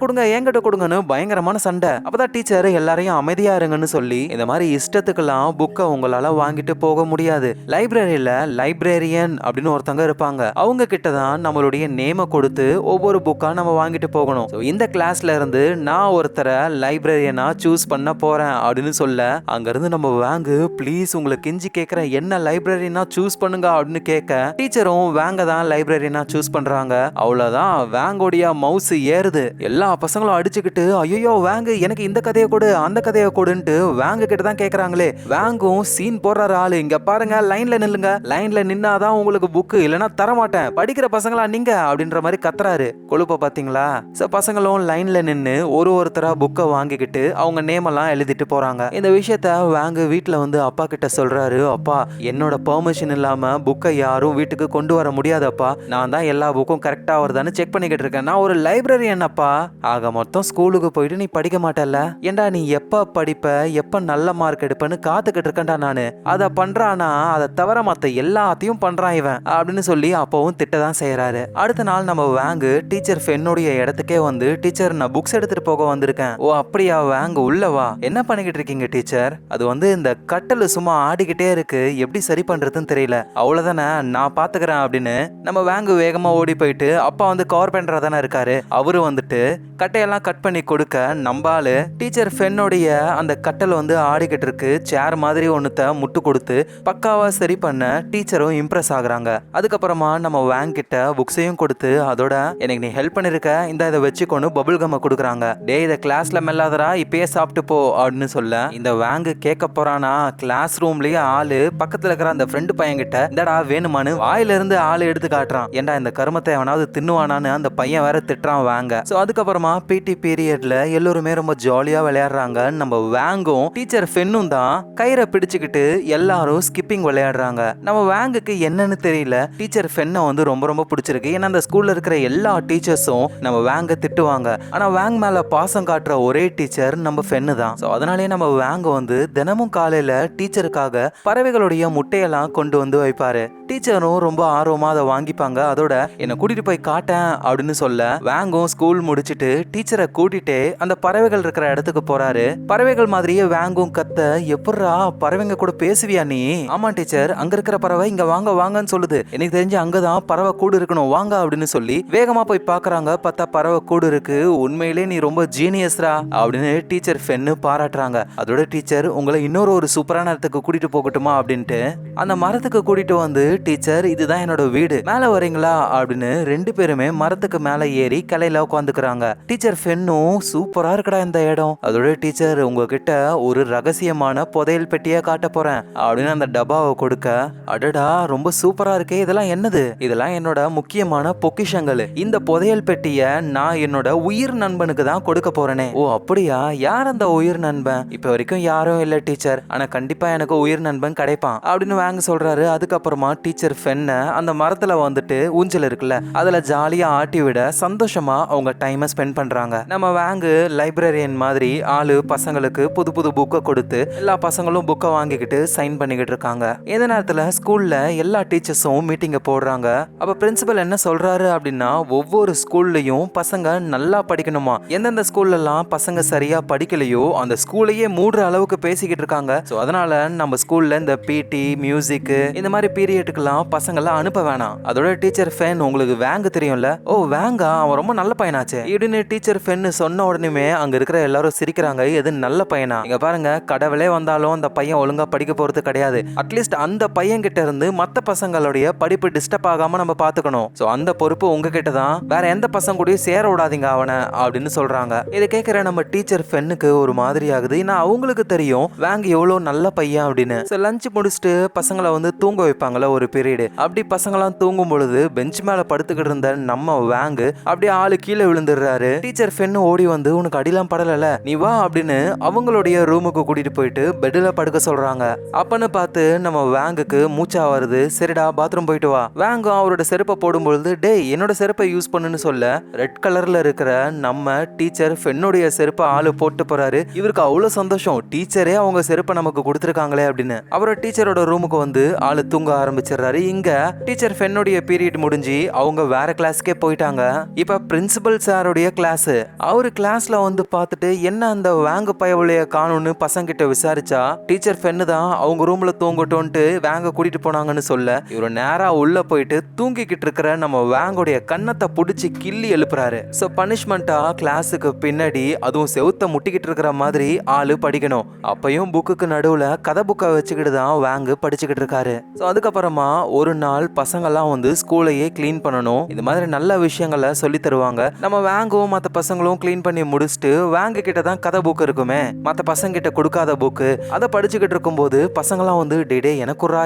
கொடுங்கன்னு பயங்கரமான சண்டை. அப்பதான் டீச்சர் எல்லாரையும் அமைதியா இருங்கன்னு சொல்லி இந்த மாதிரி இஷ்டத்துக்கெல்லாம் புக்கை உங்களால வாங்கிட்டு போக முடியாது, லைப்ரரியில லைப்ரேரியன் அப்படின்னு ஒருத்தங்க இருப்பாங்க, அவங்க கிட்ட தான் நம்மளுடைய நேம கொடுத்து ஒவ்வொரு புக்கா நம்ம வாங்கிட்டு போகணும். இந்த கிளாஸ்ல இருந்து நான் ஒருத்தரை லைப்ரரியனா சூஸ் பண்ண போறேன் அப்படின்னு சொல்ல அங்க இருந்து நம்ம வாங்கு ப்ளீஸ் உங்களை கெஞ்சி கேட்கிறேன் என்ன லைப்ரரியனா சூஸ் பண்ணுங்க அப்படின்னு கேட்க டீச்சரும் வேங்க தான் லைப்ரரியனா சூஸ் பண்றாங்க. அவ்வளவுதான் வேங்கோடைய மவுஸ் ஏறுது. எல்லா பசங்களும் அடிச்சுக்கிட்டு ஐயோ வேங்கு எனக்கு இந்த கதையை கொடு அந்த கதையை கொடுன்ட்டு வேங்க கிட்ட தான் கேக்குறாங்களே. வேங்கும் சீன் போடுற ஆளு, இங்க பாருங்க லைன்ல நில்லுங்க, லைன்ல நின்னாதான் உங்களுக்கு புக்கு இல்லைன்னா தரமாட்டேன், படிக்கிற பசங்களா நீங்க அப்படின்ற மாதிரி கத்துறாரு. கொழுப்ப பாத்தீங்களா. பசங்களும் லைன்ல நின்னு ஒருத்தரா புக்கை வாங்கிக்கிட்டு அவங்க நேம் எல்லாம் எழுதிட்டு போறாங்க. இந்த விஷயத்த வேங்கு வீட்டுல வந்து அப்பா கிட்ட சொல்றாரு, அப்பா என்னோட பெர்மிஷன் இல்லாம புக்கை யாரும் வீட்டுக்கு கொண்டு வர முடியாதப்பா, நான் தான் எல்லா புக்கும் கரெக்டா வருதான்னு செக் பண்ணிக்கிட்டு இருக்கேன், நான் ஒரு லைப்ரரியன் அப்பா. ஆக மொத்தம் ஸ்கூலுக்கு போயிட்டு நீ படிக்க மாட்டல்ல, ஏண்டா நீ எப்ப படிப்ப எப்ப நல்ல மார்க் எடுப்பன்னு காத்துக்கிட்டு இருக்கேன்டா நானு, அதை பண்றானா அதை தவிர மத்த எல்லாத்தையும் பண்றான் இவன் அப்படின்னு சொல்லி அப்பவும் திட்டதான் செய்யறாரு. அடுத்த நாள் நம்ம வேங்கு டீச்சர் ஃபென்னுடைய இடத்துக்கே வந்து டீச்சர் நான் புக்ஸ் எடுத்துட்டு போக வந்திருக்கேன். ஓ அப்படியா வேங்கு உள்ளவா, என்ன பண்ணிக்கிட்டு இருக்கீங்க டீச்சர், அது வந்து இந்த கட்டல் சும்மா ஆடிக்கிட்டே இருக்கு எப்படி சரி பண்றதுன்னு தெரியல, அவ்வளவுதானே நான் பாத்துக்கிறேன் அப்படின்னு நம்ம வேங்கு வேகமா ஓடி போயிட்டு அப்பா வந்து கவர் பண்றா தானே இருக்காரு, அவரு வந்துட்டு கட்டையெல்லாம் கட் பண்ணி கொடுக்க நம்பாலு டீச்சர் ஃபென்னுடைய அந்த கட்டல் வந்து ஆடிக்கிட்டு இருக்கு, சேர் மாதிரி ஒன்னுத்த முட்டு கொடுத்து பக்காவா சரி பண்ண டீச்சரும் இம்ப்ரெஸ் ஆகுறாங்க. அதுக்கப்புறமா நம்ம வேங் கிட்ட புக்ஸையும் கொடுத்து அதோட எனக்கு நீ ஹெல்ப் பண்ணிருக்க இந்த இதை வச்சுக்கொண்டு பபுள் கம்ம கொடுக்குறாங்க, டே இதை கிளாஸ்ல மெல்லாதரா இப்பயே சாப்பிட்டு போ அப்படின்னு சொல்ல இந்த வேங்கு கேட்க போறானா, கிளாஸ் ரூம்லயே ஆளு பக்கத்துல இருக்கிற அந்த ஃப்ரெண்டு பையன் கிட்ட இந்தடா வேணுமானு வாயில இருந்து ஆளு எடுத்து காட்டுறான், ஏண்டா இந்த கருமத்தை எவனாவது தின்னுவானான்னு அந்த பையன் வேற திட்டுறான் வேங்க. சோ அதுக்கப்புறமா பிடி பீரியட்ல எல்லாருமே ரொம்ப ஜாலியா விளையாடுறாங்க. நம்ம வேங்கும் டீச்சர் ஃபென்னும் தான் கயிறை பிடிச்சுக்கிட்டு எல்லாரும் ஸ்கிப்பிங் விளையாடுறாங்க. நம்ம வேங்குக்கு என்னன்னு தெரியல, டீச்சர் ஃபென்னை வந்து ரொம்ப ரொம்ப பிடிச்சிருக்கு, ஏன்னா அந்த ஸ்கூல்ல இருக்கிற எல்லா டீச்சர்ஸும் நம்ம வேங்க திட்டுவாங்க, ஆனா வேங் மேல பாசம் காட்டுற ஒரே டீச்சர் நம்ம ஃபென்னு தான். சோ அதனாலேயே நம்ம வேங்க வந்து தினமும் காலையில டீச்சருக்காக பறவைகளுடைய முட்டையெல்லாம் கொண்டு வந்து வைப்பாரு. டீச்சரும் ரொம்ப ஆர்வமா அதை வாங்கிப்பாங்க. அதோட என்ன கூட்டிட்டு போய் காட்டேன் அப்படின்னு சொல்ல வேங்கும் ஸ்கூல் முடிச்சிட்டு டீச்சரை கூட்டிட்டு அந்த பறவைகள் இருக்கிற இடத்துக்கு போறாரு. பறவைகள் மாதிரியே வேங்கும் கத்த, எப்படா பறவைங்க கூட பேசுவியா நீ, ஆமா டீச்சர் அங்க இருக்கிற பறவை இங்க வாங்க வாங்கன்னு சொல்லுது, எனக்கு தெரிஞ்சு அங்கதான் பறவை கூடு இருக்கணும் வாங்க அப்படின்னு சொல்லி வேகமா போய் பாக்குறாங்க. பார்த்தா பறவை கூடு இருக்கு, உண்மையிலே நீ ரொம்ப ஜீனியஸ்ரா அப்படின்னு டீச்சர் ஃபென்னு பாராட்டுறாங்க. அதோட டீச்சர் உங்களை இன்னொரு சூப்பரான இடத்துக்கு கூட்டிட்டு போகட்டுமா அப்படின்ட்டு அந்த மரத்துக்கு கூட்டிட்டு வந்து டீச்சர் இதுதான் என்னோட வீடு மேல வரீங்களா அப்படின்னு 2 பேருமே மரத்துக்கு மேல ஏறி கலையில உட்காந்துக்கிறாங்க. டீச்சர் ஃபென்னும் சூப்பரா இருக்கடா இந்த இடம், அதோட டீச்சர் உங்ககிட்ட ஒரு ரகசியமான புதையல் பெட்டியா காட்ட போறேன் அப்படின்னு அந்த டப்பாவை கொடுக்க, அடடா ரொம்ப சூப்பரா இருக்கே, இதெல்லாம் என்னது, இதெல்லாம் என்னோட முக்கியமான பொக்கிஷங்கள், இந்த புதையல் பெட்டிய நான் என்னோட உயிர் நண்பனுக்கு தான் கொடுக்க போறேனே. ஓ அப்படியா, யார் அந்த உயிர் நண்பன், இப்ப வரைக்கும் யாரும் இல்ல டீச்சர், ஆனா கண்டிப்பா எனக்கு உயிர் நண்பன் கிடைப்பான் அப்படின்னு வாங்க சொல்றாரு. அதுக்கப்புறமா டீச்சர் ஃபென்ன அந்த மரத்துல வந்துட்டு ஊஞ்சல் இருக்குல்ல அதுல ஜாலியா ஆட்டி விட சந்தோஷமா அவங்க டைமை ஸ்பெண்ட் பண்றாங்க. நம்ம வேங்கு லைப்ரரியன் மாதிரி ஆளு பசங்களுக்கு புது புது புக்கை கொடுத்து எல்லா பசங்களும் புக்கை வாங்கிக்கிட்டு சைன் பண்ணிக்கிட்டு இருக்காங்க. இந்த நேரத்துல ஸ்கூல்ல எல்லா டீச்சர்ஸும் மீட்டிங்க போடுறாங்க. அப்ப பிரின்சிபல் என்ன சொல்றாரு அப்படின்னா, ஒவ்வொரு ஸ்கூல்லையும் பசங்க நல்லா படிக்கணுமா, எந்தெந்த ஸ்கூல்ல எல்லாம் பசங்க சரியா படிக்கலையோ அந்த ஸ்கூலையே மூடுற அளவுக்கு பேசிக்கிட்டு இருக்காங்க. சோ அதனால நம்ம ஸ்கூல்ல இந்த பிடி மியூசிக் இந்த மாதிரி பீரியட் பீரியடுக்கெல்லாம் பசங்களை அனுப்ப வேணாம். அதோட டீச்சர் ஃபென், உங்களுக்கு வேங்க தெரியும்ல? ஓ வேங்கா, அவன் ரொம்ப நல்ல பையனாச்சே இப்படின்னு டீச்சர் ஃபென் சொன்ன உடனே அங்க இருக்கிற எல்லாரும் சிரிக்கிறாங்க. எது நல்ல பையனா? இங்க பாருங்க, கடவுளே வந்தாலும் அந்த பையன் ஒழுங்கா படிக்க போறது கிடையாது. அட்லீஸ்ட் அந்த பையன் கிட்ட இருந்து மத்த பசங்களுடைய படிப்பு டிஸ்டர்ப் ஆகாம நம்ம பாத்துக்கணும். சோ அந்த பொறுப்பு உங்ககிட்ட தான். வேற எந்த பசங்க கூடயும் சேர விடாதீங்க அவனை அப்படின்னு சொல்றாங்க. இதை கேட்கிற நம்ம டீச்சர் ஃபென்னுக்கு ஒரு மாதிரி ஆகுது. ஏன்னா அவங்களுக்கு தெரியும் வேங்க எவ்வளவு நல்ல பையன் அப்படின்னு. லஞ்ச் முடிச்சுட்டு பசங்களை வந்து தூங்க வைப்பாங்கல்ல ஒரு பீரியடு. அப்படி பசங்களாம் தூங்கும் பொழுது பெஞ்ச் மேல படுத்துக்கிட்டு இருந்த நம்ம வேங்கு அப்படியே ஆளு கீழே விழுந்துடுறாரு. டீச்சர் ஃபென்னு ஓடி வந்து, உனக்கு அடிலாம் படல, நீ வா அப்படின்னு அவங்களுடைய ரூமுக்கு கூட்டிட்டு போயிட்டு பெட்ல படுக்க சொல்றாங்க. அப்பன்னு பார்த்து நம்ம வேங்குக்கு மூச்சா வருது. சரிடா பாத்ரூம் போயிட்டு வா. வேங்கு அவரோட செருப்பை போடும்பொழுது, டேய் என்னோட செருப்பை யூஸ் பண்ணுன்னு சொல்ல ரெட் கலர்ல இருக்கிற நம்ம டீச்சர் ஃபென்னுடைய செருப்பை ஆளு போட்டு போறாரு. இவருக்கு அவ்வளவு சந்தோஷம், டீச்சரே அவங்க செருப்பை நமக்கு கொடுத்துருக்காங்களே அப்படின்னு. அவரோட டீச்சரோட ரூமுக்கு வந்து ஆளு தூங்க ஆரம்பிச்சிடுறாரு. இங்க டீச்சர் ஃபென்னுடைய பீரியட் முடிஞ்சு அவங்க வேற கிளாஸ்க்கே போயிட்டாங்க. இப்ப பிரின்சிபல் சாருடைய கிளாஸ். அவரு கிளாஸ்ல வந்து பார்த்துட்டு என்ன அந்த வேங்க பயவுளைய காணும்னு பசங்க கிட்ட விசாரிச்சா டீச்சர் ஃபென்னு தான் அவங்க ரூம்ல தூங்கட்டோன்ட்டு வேங்க கூட்டிட்டு போனாங்கன்னு சொல்ல இவரு நேரா உள்ள போயிட்டு தூங்கிக்கிட்டு இருக்கிற நம்ம வேங்குடைய கண்ணத்தை புடிச்சு கிள்ளி எழுப்புறாரு. சோ பனிஷ்மெண்டா கிளாஸுக்கு பின்னாடி அதுவும் செவுத்த முட்டிக்கிட்டு இருக்கிற மாதிரி ஆளு படிக்கணும். அப்பயும் புக்குக்கு நடுவுல கதை புக்கை வச்சுக்கிட்டு தான் வேங்கு படிச்சுக்கிட்டு இருக்காரு. சோ அதுக்கப்புறமா ஒரு நாள் பசங்கெல்லாம் வந்து ஸ்கூலையே கிளீன் பண்ணணும். இந்த மாதிரி நல்ல விஷயங்களை சொல்லி தருவாங்க. நம்ம வேங்கும் மற்ற பசங்களும் கிளீன் பண்ணி முடிச்சுட்டு வேங்கு கிட்ட தான் கதை புக் இருக்குமே, மற்ற பசங்க கிட்ட கொடுக்காத புக்கு, அதை படிச்சுக்கிட்டு இருக்கும்போது பசங்களாம் வந்து டே எனக்குறா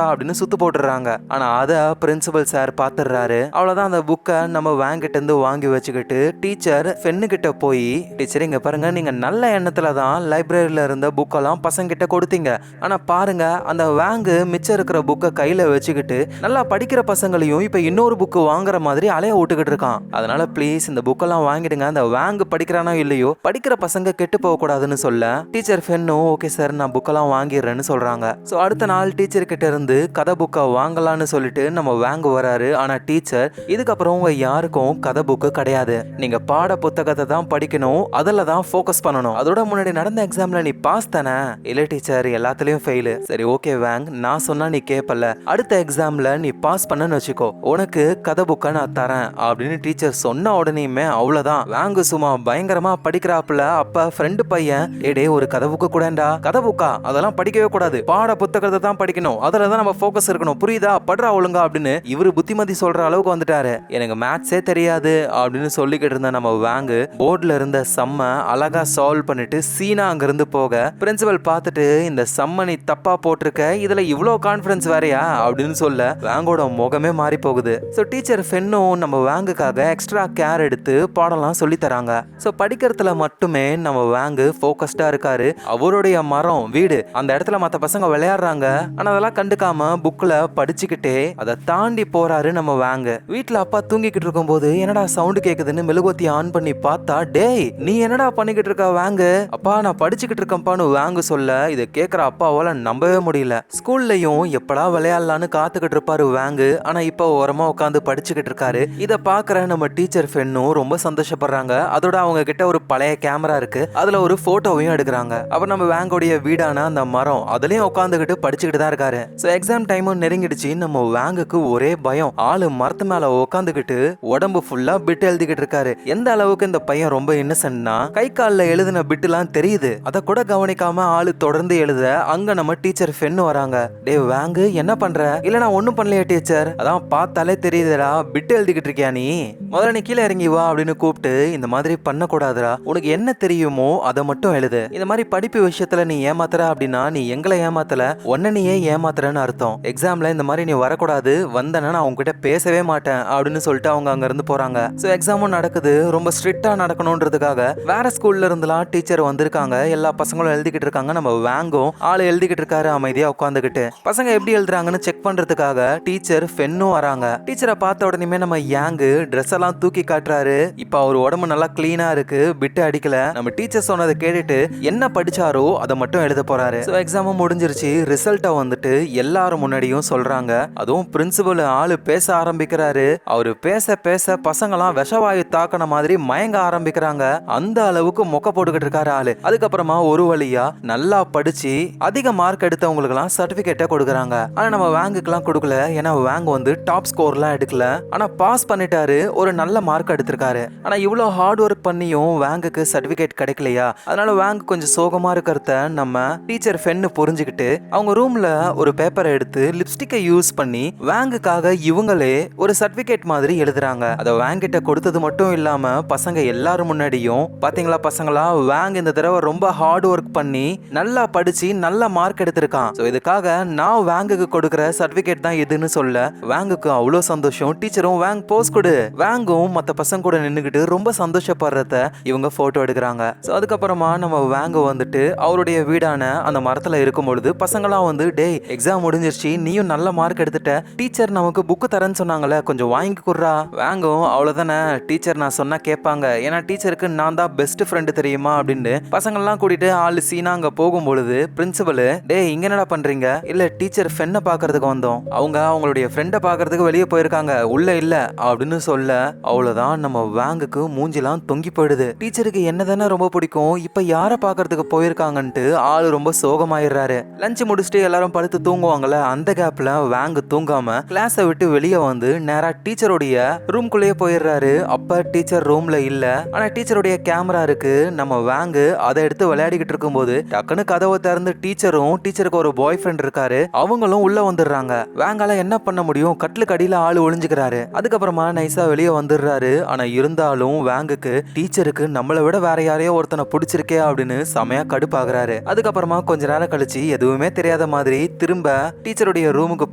அப்படின்னு சுத்து போட்டுறாங்க. ஆனா அத பிரின்சிபல் சார் பாத்துறாரு. அவ்வளவுதான், அந்த புக்கை நம்ம வேங்கிட்ட இருந்து வாங்கி வச்சுக்கிட்டு டீச்சர் ஃபென்னு கிட்ட போய், டீச்சர் இங்க பாருங்க, நீங்க நல்ல எண்ணத்துல தான் லைப்ரரியில இருந்த புக்கெல்லாம் பசங்க கிட்ட கொடுத்தீங்க. ஆனா பாருங்க, அந்த வேங்கு மிச்சம் இருக்கிற புக்கை கையில வச்சுக்கிட்டு நல்லா படிக்கிற பசங்களையும் இப்ப இன்னொரு புக்கு வாங்குற மாதிரி அலைய விட்டுக்கிட்டு இருக்கான். அதனால ப்ளீஸ் இந்த புக்கெல்லாம் வாங்கிடுங்க. அந்த வேங்கு படிக்கிறானோ இல்லையோ படிக்கிற பசங்க கெட்டு போக கூடாதுன்னு சொல்ல டீச்சர் ஃபென்னும் ஓகே சார் நான் புக்கெல்லாம் வாங்கிடுறேன்னு சொல்றாங்க. சோ அடுத்த நாள் டீச்சர் கிட்ட இருந்து கதை புக்கை வாங்கலான்னு சொல்லிட்டு நம்ம வேங்கு வராரு. ஆனா டீச்சர், இதுக்கப்புறம் உங்க யாருக்கும் கதை புக்கு கிடையாது, நீங்க பாட புத்தகத்தை தான் படிக்கணும், அதுல தான் ஃபோக்கஸ் பண்ணணும். அதோட முன்னாடி நடந்த எக்ஸாம்ல நீ பாஸ் தானே? இல்ல டீச்சர் எல்லாத்துலயும் ஃபெயில். சரி ஓகே வேங், நான் சொன்னா நீ கேப்பல, அடுத்த எக்ஸாம்ல நீ பாஸ் பண்ணன்னு வச்சுக்கோ, உனக்கு கதை புக்கை நான் தரேன் அப்படின்னு டீச்சர் சொன்ன உடனேயுமே அவ்வளவுதான், வேங்கு சும்மா பயங்கரமா படிக்கிறாப்புல. அப்ப ஃப்ரெண்டு பையன், ஏடே ஒரு கதை புக்கு கூடண்டா. கதை புக்கா? அதெல்லாம் படிக்கவே கூடாது, பாட புத்தகத்தை தான் படிக்கணும், அதுலதான் நம்ம ஃபோக்கஸ் இருக்கணும், புரியுதா, படுறா ஒழுங்கா அப்படின்னு இவரு புத்திமதி சொல்ற அளவுக்கு வந்துட்டாரு. எனக்கு மேத்ஸே தெரியாது அப்படின்னு சொல்லிக்கிட்டு இருந்த நம்ம வேங்கு போர்ட்ல இருந்த சம்ம அழகா சால்வ் பண்ணிட்டு சீனா அங்க இருந்து போக பிரின்சிபல் பார்த்துட்டு, இந்த சம்ம நீ தப்பா போட்டிருக்க, இதுல இவ்வளவு கான்பிடன்ஸ் வேறையா அப்படின்னு சொல்ல வேங்கோட முகமே மாறி போகுது. சோ டீச்சர் ஃபென்னும் நம்ம வேங்குக்காக எக்ஸ்ட்ரா கேர் எடுத்து பாடலாம் சொல்லி தராங்க. சோ படிக்கிறதுல மட்டுமே நம்ம வேங்கு ஃபோக்கஸ்டா இருக்காரு. அவருடைய மரம் வீடு அந்த இடத்துல மத்த பசங்க விளையாடுறாங்க, ஆனா அதெல்லாம் கண்டுக்காம புக்ல படிச்சுக்கிட்டே அதை தாண்டி போறாரு நம்ம வேங்கு. வீட்டுல அப்பா தூங்கிக்கிட்டு இருக்கும் போது என்னடா சவுண்ட் கேக்குதுன்னு மெழுகுவத்தி ஆன் பண்ணி பார்த்தா, டேய் நீ என்னடா பண்ணிக்கிட்டு இருக்க வேங்கு? அப்பா நான் படிச்சுக்கிட்டு இருக்கேன்ப்பான்னு வேங்கு சொல்ல இதை கேட்கிற அப்பாவால நம்பவே முடியல. ஸ்கூல்லையும் எப்படா விளையாடலான்னு காத்துக்கிட்டு இருப்பாரு வேங்கு, ஆனா இப்ப ஓரமா உட்காந்து படிச்சுக்கிட்டு இருக்காரு. இத பாக்குற நம்ம டீச்சர் ஃபென்னும் ரொம்ப சந்தோஷப்படுறாங்க. அதோட அவங்க கிட்ட ஒரு பழைய கேமரா இருக்கு, அதுல ஒரு போட்டோவையும் எடுக்கிறாங்க. அப்புறம் நம்ம வேங்கோடைய வீடான அந்த மரம் அதுலயும் உட்காந்துக்கிட்டு படிச்சுக்கிட்டு தான் இருக்காரு. சோ எக்ஸாம் டைமும் நெருங்கிடுச்சு. நம்ம வேங்குக்கு ஒரே பயம். ஆளு மரத்து மேல உட்காந்துக்கிட்டு உடம்பு ஃபுல்லா பிட் எழுதிக்கிட்டு இருக்காரு. எந்த அளவுக்கு இந்த பையன் ரொம்ப இன்னசென்ட்னா, கை கால்ல எழுதின பிட் எல்லாம் தெரியுது, அத கூட கவனிக்காம ஆளு தொடர்ந்து எழுத அங்க நம்ம டீச்சர் ஃபென்னு வராங்க. டே வேங்கு என்ன பண்ற? இல்ல நான் ஒண்ணும் பண்ணலையா டீச்சர், அதான் பார்த்தாலே தெரியுதுடா பிட் எழுதிக்கிட்டு இருக்கியா நீ, முதல்ல நீ கீழே இறங்கி வா அப்படின்னு கூப்பிட்டு, இந்த மாதிரி பண்ண கூடாதுடா, உனக்கு என்ன தெரியுமோ அதை மட்டும் எழுது, இந்த மாதிரி படிப்பு விஷயத்துல நீ ஏமாத்துற அப்படின்னா நீ எங்களை ஏமாத்தல, உன்ன நீயே ஏமாத்துறன்னு அர்த்தம், எக்ஸாம்ல இந்த மாதிரி நீ வரக்கூடாது, வந்தனா நான் உங்ககிட்ட பேசவே மாட்டேன் அப்படின்னு சொல்லிட்டு அவங்க அங்க இருந்து போறாங்க. சோ எக்ஸாமும் நடக்குது. ரொம்ப ஸ்ட்ரிக்டா நடக்கணும்ன்றதுக்காக வேற ஸ்கூல்ல இருந்துலாம் டீச்சர் வந்திருக்காங்க. எல்லா பசங்களும் எழுதிக்கிட்டு இருக்காங்க. நம்ம வேங்கும் ஆளு எழுதிக்கிட்டு இருக்காரு அமைதியா உட்காந்துக்கிட்டு. பசங்க எப்படி எழுதுறாங்கன்னு செக் பண்றதுக்காக டீச்சர் ஃபென்னும் வராங்க. டீச்சரை பார்த்த உடனே நம்ம யாங்கு ட்ரெஸ் எல்லாம் தூக்கி காட்டுறாரு. இப்ப அவர் உடம்பு நல்லா கிளீனா இருக்கு, பிட்டு அடிக்கல. நம்ம டீச்சர் சொன்னதை கேட்டுட்டு என்ன படிச்சாரோ அதை மட்டும் எழுத போறாரு. சோ எக்ஸாமும் முடிஞ்சிருச்சு. ரிசல்ட்டை வந்துட்டு எல்லாரும் முன்னாடியும் சொல்றாங்க. அதுவும் பிரின்சிபல் ஆளு பேச ஆரம்பிக்கிறாரு. அவரு பேச பேச பசங்களாம் விஷவாயு தாக்கின மாதிரி மயங்க ஆரம்பிக்கிறாங்க. அந்த அளவுக்கு மொக்க போட்டுக்கிட்டு இருக்காரு ஆளு. அதுக்கப்புறமா ஒரு வழியா நல்லா படிச்சு அதிக மார்க் எடுத்தவங்களுக்கு எல்லாம் சர்டிபிகேட்டை கொடுக்கறாங்க. ஆனா நம்ம வேங்குக்கெல்லாம் கொடுக்கல. ஏன்னா வேங் வந்து டாப் ஸ்கோர்லாம் எடுக்கல. ஆனா பாஸ் பண்ணிட்டாரு, ஒரு நல்ல மார்க் எடுத்திருக்காரு. ஆனா இவ்வளோ ஹார்ட் ஒர்க் பண்ணியும் வேங்குக்கு சர்டிபிகேட் கிடைக்கலையா? அதனால வேங் கொஞ்சம் சோகமா இருக்கிறத நம்ம டீச்சர் ஃபென்னு புரிஞ்சுக்கிட்டு அவங்க ரூம்ல ஒரு பேப்பரை எடுத்து லிப்ஸ்டிக்கை யூஸ் பண்ணி வேங்குக்காக இவங்களே ஒரு சர்டிபிகேட் மாதிரி எழுதுறாங்க. அதை வேங் கிட்ட கொடுத்தது மட்டும் இல்லாம பசங்க எல்லாரும் முன்னாடியும், பாத்தீங்களா பசங்களா, வேங் இந்த தடவை ரொம்ப ஹார்ட் ஒர்க் பண்ணி நல்லா படிச்சு நல்ல மார்க் எடுத்திருக்கான். சோ இதுக்காக நான் வேங்குக்கு கொடுக்கிற சர்டிபிகேட் தான் இதுன்னு சொல்ல வேங்குக்கு அவ்வளோ சந்தோஷம். டீச்சரும் வேங் போஸ் கொடு. வேங்கும் மத்த பசங்க கூட நின்னுக்கிட்டு ரொம்ப சந்தோஷப்படுறத இவங்க போட்டோ எடுக்கிறாங்க. சோ அதுக்கப்புறமா நம்ம வேங்கு வந்துட்டு அவருடைய வீடான அந்த மரத்துல இருக்கும் பொழுது பசங்களாம் வந்து, டேய் எக்ஸாம் முடிஞ்சிருச்சு, நீயும் நல்ல மார்க் எடுத்துட்ட, டீச்சர் நமக்கு புக்கு தரேன்னு சொன்னாங்கல்ல, கொஞ்சம் வாங்கி குடுறா. வேங்கும் அவ்வளவுதானே, டீச்சர் நான் சொன்னா கேட்பாங்க, ஏன்னா டீச்சருக்கு நான் தான் பெஸ்ட் ஃப்ரெண்டு தெரியுமா அப்படின்னு பசங்கள்லாம் கூட்டிட்டு ஆளு சீனா அங்க போகும்பொழுது பிரின்சிபல், டேய் இங்க என்னடா பண்றீங்க? இல்ல டீச்சர் ஃப்ரெண்டை பாக்குறதுக்கு வந்தோம், அவங்க அவங்களுடைய ஃப்ரெண்டை பாக்குறதுக்கு வெளியே போயிருக்காங்க, உள்ள இல்ல அப்படின்னு சொல்ல அவ்வளவுதான் நம்ம வேங்குக்கு மூஞ்சிலாம் தொங்கி போயிடுது. டீச்சருக்கு என்னதானே ரொம்ப பிடிக்கும், இப்ப யார பாக்குறதுக்கு போயிருக்காங்கன்ட்டு ஆளு ரொம்ப சோகமாயிடுறாரு. லஞ்ச் முடிச்சுட்டு எல்லாரும் படுத்து தூங்குவாங்கல்ல, அந்த கேப்ல வேங்கு தூங்காம கிளாஸை விட்டு வெளியே வந்து நேரா டீச்சருடைய ரூம்குள்ளேயே போயிடுறாரு. அப்ப டீச்சர் ரூம்ல இல்ல. ஆனா டீச்சருடைய கேமரா இருக்கு. நம்ம வேங்கு அதை எடுத்து விளையாடிக்கிட்டு இருக்கும்போது டக்குன்னு கதவை திறந்து டீச்சருக்கு ஒரு பாய் ஃப்ரெண்ட் இருக்காரு, அவங்களும் உள்ள வந்துடுறாங்க. வேங்கால என்ன பண்ண முடியும், கட்டிலுக்கு அடியில ஆளு ஒளிஞ்சுக்கிறாரு. அதுக்கப்புறமா நைஸா வெளியே வந்துடுறாரு. ஆனா இருந்தாலும் வேங்குக்கு டீச்சருக்கு நம்மளை விட வேற யாரையோ ஒருத்தனை பிடிச்சிருக்கே அப்படின்னு செமையா கடுப்பாகிறாரு. அதுக்கப்புறமா கொஞ்ச நேரம் கழிச்சு எதுவுமே தெரியாத மாதிரி திரும்ப டீச்சருடைய ரூமுக்கு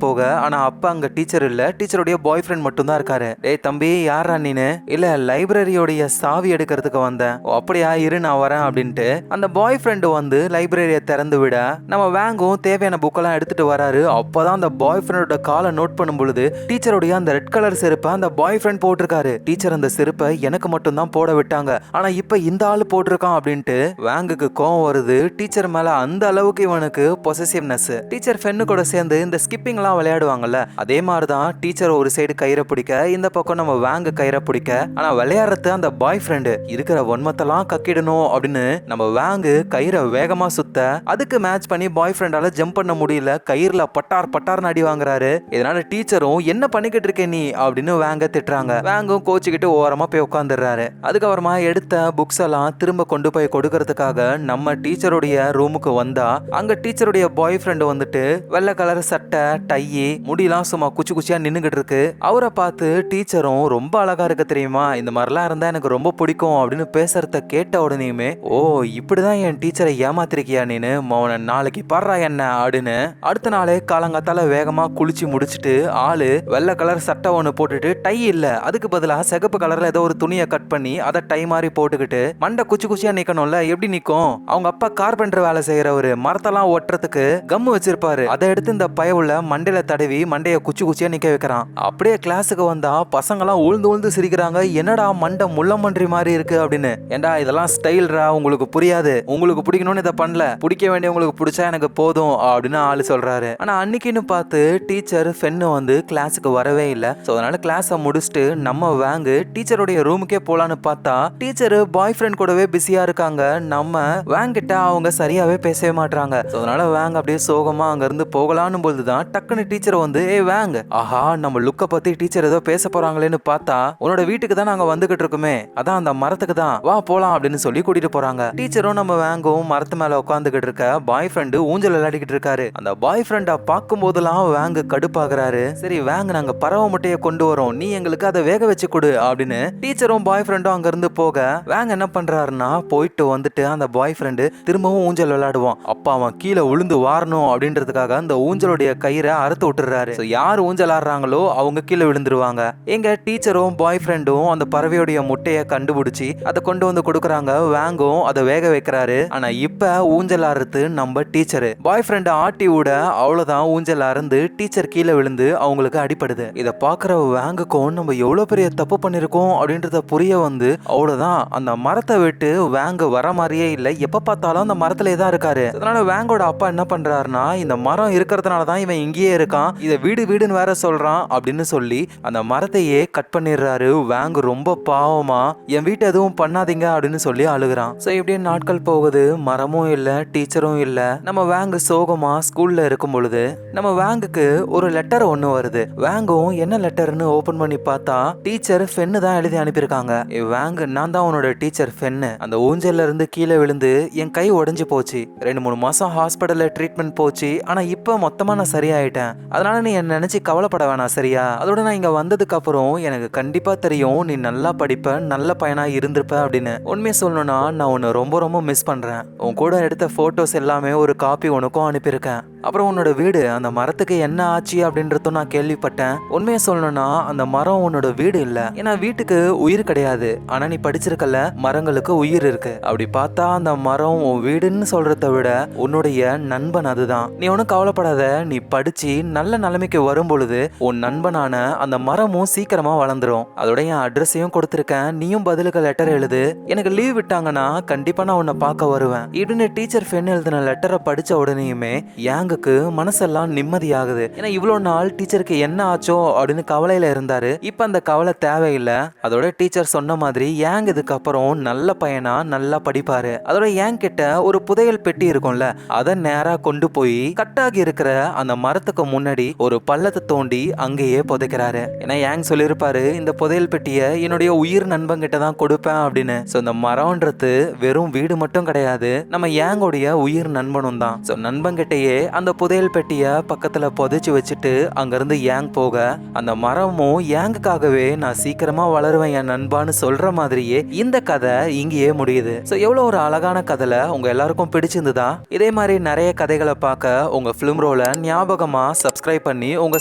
போக, ஆனா அப்ப அங்க டீச்சர் இல்ல, டீச்சருடைய பாய் ஃப்ரெண்ட் மட்டும் தான் இருக்காரு. டேய் தம்பி யாரா நீனு? இல்ல லைப்ரரியோடைய சாவி எடுக்கிறதுக்கு வந்தேன். அப்படியா, இரு நான் வரேன் அப்படின்ட்டு அந்த பாய் ஃப்ரெண்டு வந்து லைப்ரரியை திறந்து விட நம்ம வேங்கும் தேவையான புக்கெல்லாம் எடுத்துட்டு வராரு. அப்பதான் அந்த பாய் ஃப்ரெண்டோட காலை நோட் பண்ணும் பொழுது டீச்சருடைய அந்த ரெட் கலர் செருப்பை அந்த பாய் ஃப்ரெண்ட் போட்டிருக்காரு. டீச்சர் அந்த செருப்பை எனக்கு மட்டும் தான் போட விட்டாங்க, ஆனா இப்ப இந்த ஆளு போட்டிருக்கான் அப்படின்ட்டு வேங்குக்கு கோவம் வருது. டீச்சர் மேல அந்த அளவுக்கு இவனுக்கு பொசசிவ்னஸ். டீச்சர் ஃபென்னு கூட சேர்ந்து இந்த ஸ்கிப்பிங்லாம் விளையாடுவாங்கல்ல, அதே மாதிரிதான் டீச்சர் ஒரு சைடு கயிறை பிடிக்க, இந்த பக்கம் நம்ம வேங்கு கயிறை பிடிக்க, ஆனா விளையாடுறது அந்த பாய் ஃப்ரெண்டு இருக்கிற வன்மத்தெல்லாம் கக்கிடணும் அப்படின்னு நம்ம வேங்கு கயிறை வேகமா சுத்த, அதுக்கு மேட்ச் பண்ணி பாய் ஃப்ரெண்டால ஜம்ப் பண்ண முடியல, கயிறுல பட்டார் அடி வாங்குறாரு. இதனால டீச்சரும் என்ன பண்ணிக்கிட்டு இருக்க நீ அப்படின்னு வேங்க திட்டுறாங்க. வேங்கும் கோச்சிக்கிட்டு ஓரமா போய் உட்காந்துடுறாரு. அதுக்கப்புறமா எடுத்த புக்ஸ் எல்லாம் திரும்ப கொண்டு போய் கொடுக்கறதுக்காக நம்ம டீச்சருடைய ரூமுக்கு வந்தா அங்க டீச்சருடைய பாய் ஃப்ரெண்டு வந்துட்டு வெள்ளை கலர் சட்டை, டை, முடியெல்லாம் சும்மா குச்சியா நின்னுகிட்டு இருக்கு. அவரை பார்த்து டீச்சரும் ரொம்ப அழகா இருக்கு தெரியுமா, இந்த மாதிரிலாம் இருந்தா எனக்கு ரொம்ப பிடிக்கும் அப்படின்னு பேசுறத கேட்ட உடனேயுமே, ஓ இப்படிதான் என் டீச்சரை ஏமாத்திருக்கியா நீனு, மௌன நாளைக்கு பாடுறா என்ன அப்படின்னு அடுத்த நாளே காலங்காத்தால வேகமா குளிச்சு முடிச்சுட்டு ஆளு வெள்ளை கலர் சட்டை ஒண்ணு போட்டுட்டு டை இல்ல, அதுக்கு பதிலா சிகப்பு கலர்ல ஏதோ ஒரு துணியை கட் பண்ணி அதை டை மாதிரி போட்டுக்கிட்டு மண்டை குச்சியா நிக்கணும்ல, எப்படி நிக்கும்? அவங்க அப்பா கார்பெண்டர் வேலை செய்யறவரு, மரத்தெல்லாம் ஒட்டுறதுக்கு கம்மு வச்சிருப்பாரு, அதை எடுத்து இந்த பயவுல மண்டையில தடவி மண்டைய குச்சியா நிக்க வைக்கிறான். அப்படியே கிளாஸுக்கு வந்தா பசங்கெல்லாம் உழுந்து சிரிக்கிறாங்க, என்னடா மண்டை முள்ளமன்றி மாதிரி இருக்கு அப்படின்னு. ஏண்டா இதெல்லாம் ஸ்டைல்ரா, உங்களுக்கு புரியாது, உங்களுக்கு பிடிக்கணும்னு இதை பண்ணல, பிடிக்க வேண்டிய உங்களுக்கு பிடிச்சா எனக்கு போதும் அப்படின்னு ஆளு சொல்றாரு. ஆனா அன்னைக்குன்னு பார்த்து டீச்சர் ஃபென்னு வந்து கிளாஸுக்கு வரவே இல்லை. ஸோ அதனால கிளாஸை முடிச்சுட்டு நம்ம வேங்கு டீச்சருடைய ரூமுக்கே போலான்னு பார்த்தா டீச்சர் பாய் ஃப்ரெண்ட் கூடவே பிஸியா இருக்காங்க. நம்ம வேங் கிட்ட அவங்க சரியாவே பேசவே மாட்டாங்க. ஸோ அதனால வேங் அப்படியே சோகமா அங்க இருந்து போகலான்னு போதுதான் டக்குன்னு டீச்சர் வந்து, ஏ வேங், ஆஹா நம்ம லுக்க பத்தி டீச்சர் ஏதோ பேச போறாங்களேன்னு பார்த்தா உன்னோட வீட்டுக்கு தான் நாங்க வந்துகிட்டு இருக்குமே, அதான் அந்த மரத்துக்கு தான், வா போலாம் அப்படின்னு சொல்லி கூட்டிட்டு போறாங்க. டீச்சரும் நம்ம வேங்கும் மரத்து மேல உட்காந்துக்கிட்டு இருக்க பாய் ஃப்ரெண்டு ஊஞ்சல் விளையாடிக்கிட்டு இருக்காரு. அந்த பாய் ஃப்ரெண்டை பார்க்கும் போதெல்லாம் வேங்கு கடுப்பாகிறாரு. சரி வேங், நாங்க பறவை முட்டையை கொண்டு வரோம், நீ எங்களுக்கு அதை வேக வச்சு கொடு அப்படின்னு டீச்சரும் பாய் ஃப்ரெண்டும் அங்க இருந்து போக வேங் என்ன பண்றாருன்னா போயிட்டு வந்துட்டு அந்த பாய் ஃப்ரெண்டு திரும்பவும் ஊஞ்சல் விளையாடுவான். அப்பா அவன் கீழே விழுந்து வாரணும் அப்படின்றதுக்காக அந்த ஊஞ்சலுடைய கயிறை அறுத்து விட்டுறாரு. யார் ஊஞ்சல் ஆடுறாங்களோ அவங்க கீழே விழுந்துருவாங்க. எங்க டீச்சரும் பாய் ஃப்ரெண்டும் அந்த பறவையுடைய முட்டையை கண்டுபிடிச்சி அதை கொண்டு வந்து கொடுக்குறாங்க. வேங்கும் அதை வேக வைக்கிறாரு. ஆனா இப்ப ஊஞ்சல் ஆடுறது நம்ம டீச்சரு. பாய் ஃப்ரெண்ட் ஆட்டி விட அவ்வளவுதான், ஊஞ்சல் அறுந்து டீச்சர் கீழே விழுந்து அவங்களுக்கு அடிப்படுது. இதை பாக்குற வேங்குக்கும் நம்ம எவ்வளவு பெரிய தப்பு பண்ணிருக்கோம் அப்படின்றத புரிய வந்து அவ்வளவுதான், அந்த மரத்தை விட்டு வேங்கு வர மாதிரியே இல்லை, எப்ப பார்த்தாலும் அந்த மரத்திலே தான் இருக்காரு. அதனால வேங்கோட அப்பா என்ன பண்றாருன்னா, இந்த மரம் இருக்கிறதுனாலதான் இவன் இங்கேயே இருக்கான், இதை வீடுன்னு வேற சொல்றான் அப்படின்னு சொல்லி அந்த மரத்தையே கட் பண்ணிடுறாரு. வேங்கு ரொம்ப பாவமா என் வீட்டை எதுவும் பண்ணாதீங்க அப்படின்னு சொல்லி அழுகுறான். சோ இப்படியே நாட்கள் போகுது, மரமும் இல்ல, டீச்சரும் இல்ல. நம்ம வேங்கு சோகமா ஸ்கூல்ல இருக்கும் பொழுது நம்ம நம்ம வேங்குக்கு ஒரு லெட்டர் ஒண்ணு வருது. வேங்கும் என்ன லெட்டர்னு ஓபன் பண்ணி பார்த்தா டீச்சர் ஃபென்னு தான் எழுதி அனுப்பியிருக்காங்க. வேங்கு, நான் தான் உன்னோட டீச்சர் ஃபென்னு. அந்த ஊஞ்சல்ல இருந்து கீழே விழுந்து என் கை உடைஞ்சு போச்சு. 2-3 மாசம் ஹாஸ்பிட்டல்ல ட்ரீட்மெண்ட் போச்சு. ஆனா இப்ப மொத்தமா நான் சரியாயிட்டேன். அதனால நீ என்ன நினைச்சு கவலைப்பட வேணாம், சரியா? அதோட நான் இங்க வந்ததுக்கு அப்புறம் எனக்கு கண்டிப்பா தெரியும் நீ நல்லா படிப்ப, நல்ல பையனா இருந்திருப்ப அப்படின்னு. உண்மையை சொல்லணும்னா நான் உன்னை ரொம்ப ரொம்ப மிஸ் பண்றேன். உன் கூட எடுத்த போட்டோஸ் எல்லாமே ஒரு காப்பி உனக்கும் அனுப்பியிருக்கேன். அப்புறம் உன்னோட வீடு, அந்த மரத்துக்கு என்ன ஆச்சு அப்படின்றதும் நான் கேள்விப்பட்டேன். உண்மையை சொல்லணும்னா அந்த மரம் உன்னோட வீடு இல்ல. ஏன்னா வீட்டுக்கு உயிர் கிடையாது, ஆனா நீ படிச்சிருக்கல மரங்களுக்கு உயிர் இருக்கு. அப்படி பார்த்தா அந்த மரம் உன் வீடுன்னு சொல்றத விட உன்னுடைய நண்பன் அதுதான். நீ ஒன்னும் கவலைப்படாத, நீ படிச்சு நல்ல நிலைமைக்கு வரும் பொழுது உன் நண்பனான அந்த மரமும் சீக்கிரமா வளர்ந்துரும். அதோட என் அட்ரஸையும் கொடுத்துருக்கேன், நீயும் பதிலுக்கு லெட்டர் எழுது. எனக்கு லீவ் விட்டாங்கன்னா கண்டிப்பா நான் உன்னை பார்க்க வருவேன் இப்படின்னு டீச்சர் ஃபென் எழுதின லெட்டரை படிச்ச உடனேயுமே யாங்குக்கு மனசெல்லாம் நிம்மதியாகுது. ஏன்னா இவ்வளவு நாள் டீச்சருக்கு என்ன ஆச்சோ அப்படின்னு கவலையில இருந்தாரு. இப்ப அந்த கவலை தேவையில்லை. அதோட டீச்சர் சொன்ன மாதிரி யாங் இதுக்கு அப்புறம் நல்ல பையனா நல்லா படிப்பாரு. அதோட யாங் கிட்ட ஒரு புதையல் பெட்டி இருக்கும்ல, அதை நேரா கொண்டு போய் கட்டாகி இருக்கிற அந்த மரத்துக்கு முன்னாடி ஒரு பள்ளத்தை தோண்டி அங்கேயே புதைக்கிறாரு. ஏன்னா யாங் சொல்லியிருப்பாரு, இந்த புதையல் பெட்டியை என்னுடைய உயிர் நண்பன் கிட்ட தான் கொடுப்பேன் அப்படின்னு. சோ இந்த மரம்ன்றது வெறும் வீடு மட்டும் கிடையாது, நம்ம யாங்கோடைய உயிர் நண்பனும் தான். சோ நண்பன்கிட்டயே அந்த புதையல் பெட்டிய பக்கத்துல புதைச்சு வச்சுட்டு அங்கிருந்து யாங் போக, அந்த மரமும் யாங்குக்காகவே நான் சீக்கிரமா வளருவேன் என் நண்பான்னு சொல்ற மாதிரியே இந்த கதை இங்கேயே முடியுது. சோ எவ்வளவு ஒரு அழகான கதைல உங்க எல்லாருக்கும் பிடிச்சிருந்ததா? இதே மாதிரி நிறைய கதைகளை பார்க்க உங்க ஃபிலிம் ரோல ஞாபகமா சப்ஸ்கிரைப் பண்ணி உங்க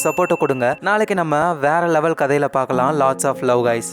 சப்போர்ட்டை கொடுங்க. நாளைக்கு நம்ம வேற லெவல் கதையில பார்க்கலாம். Lots of love guys.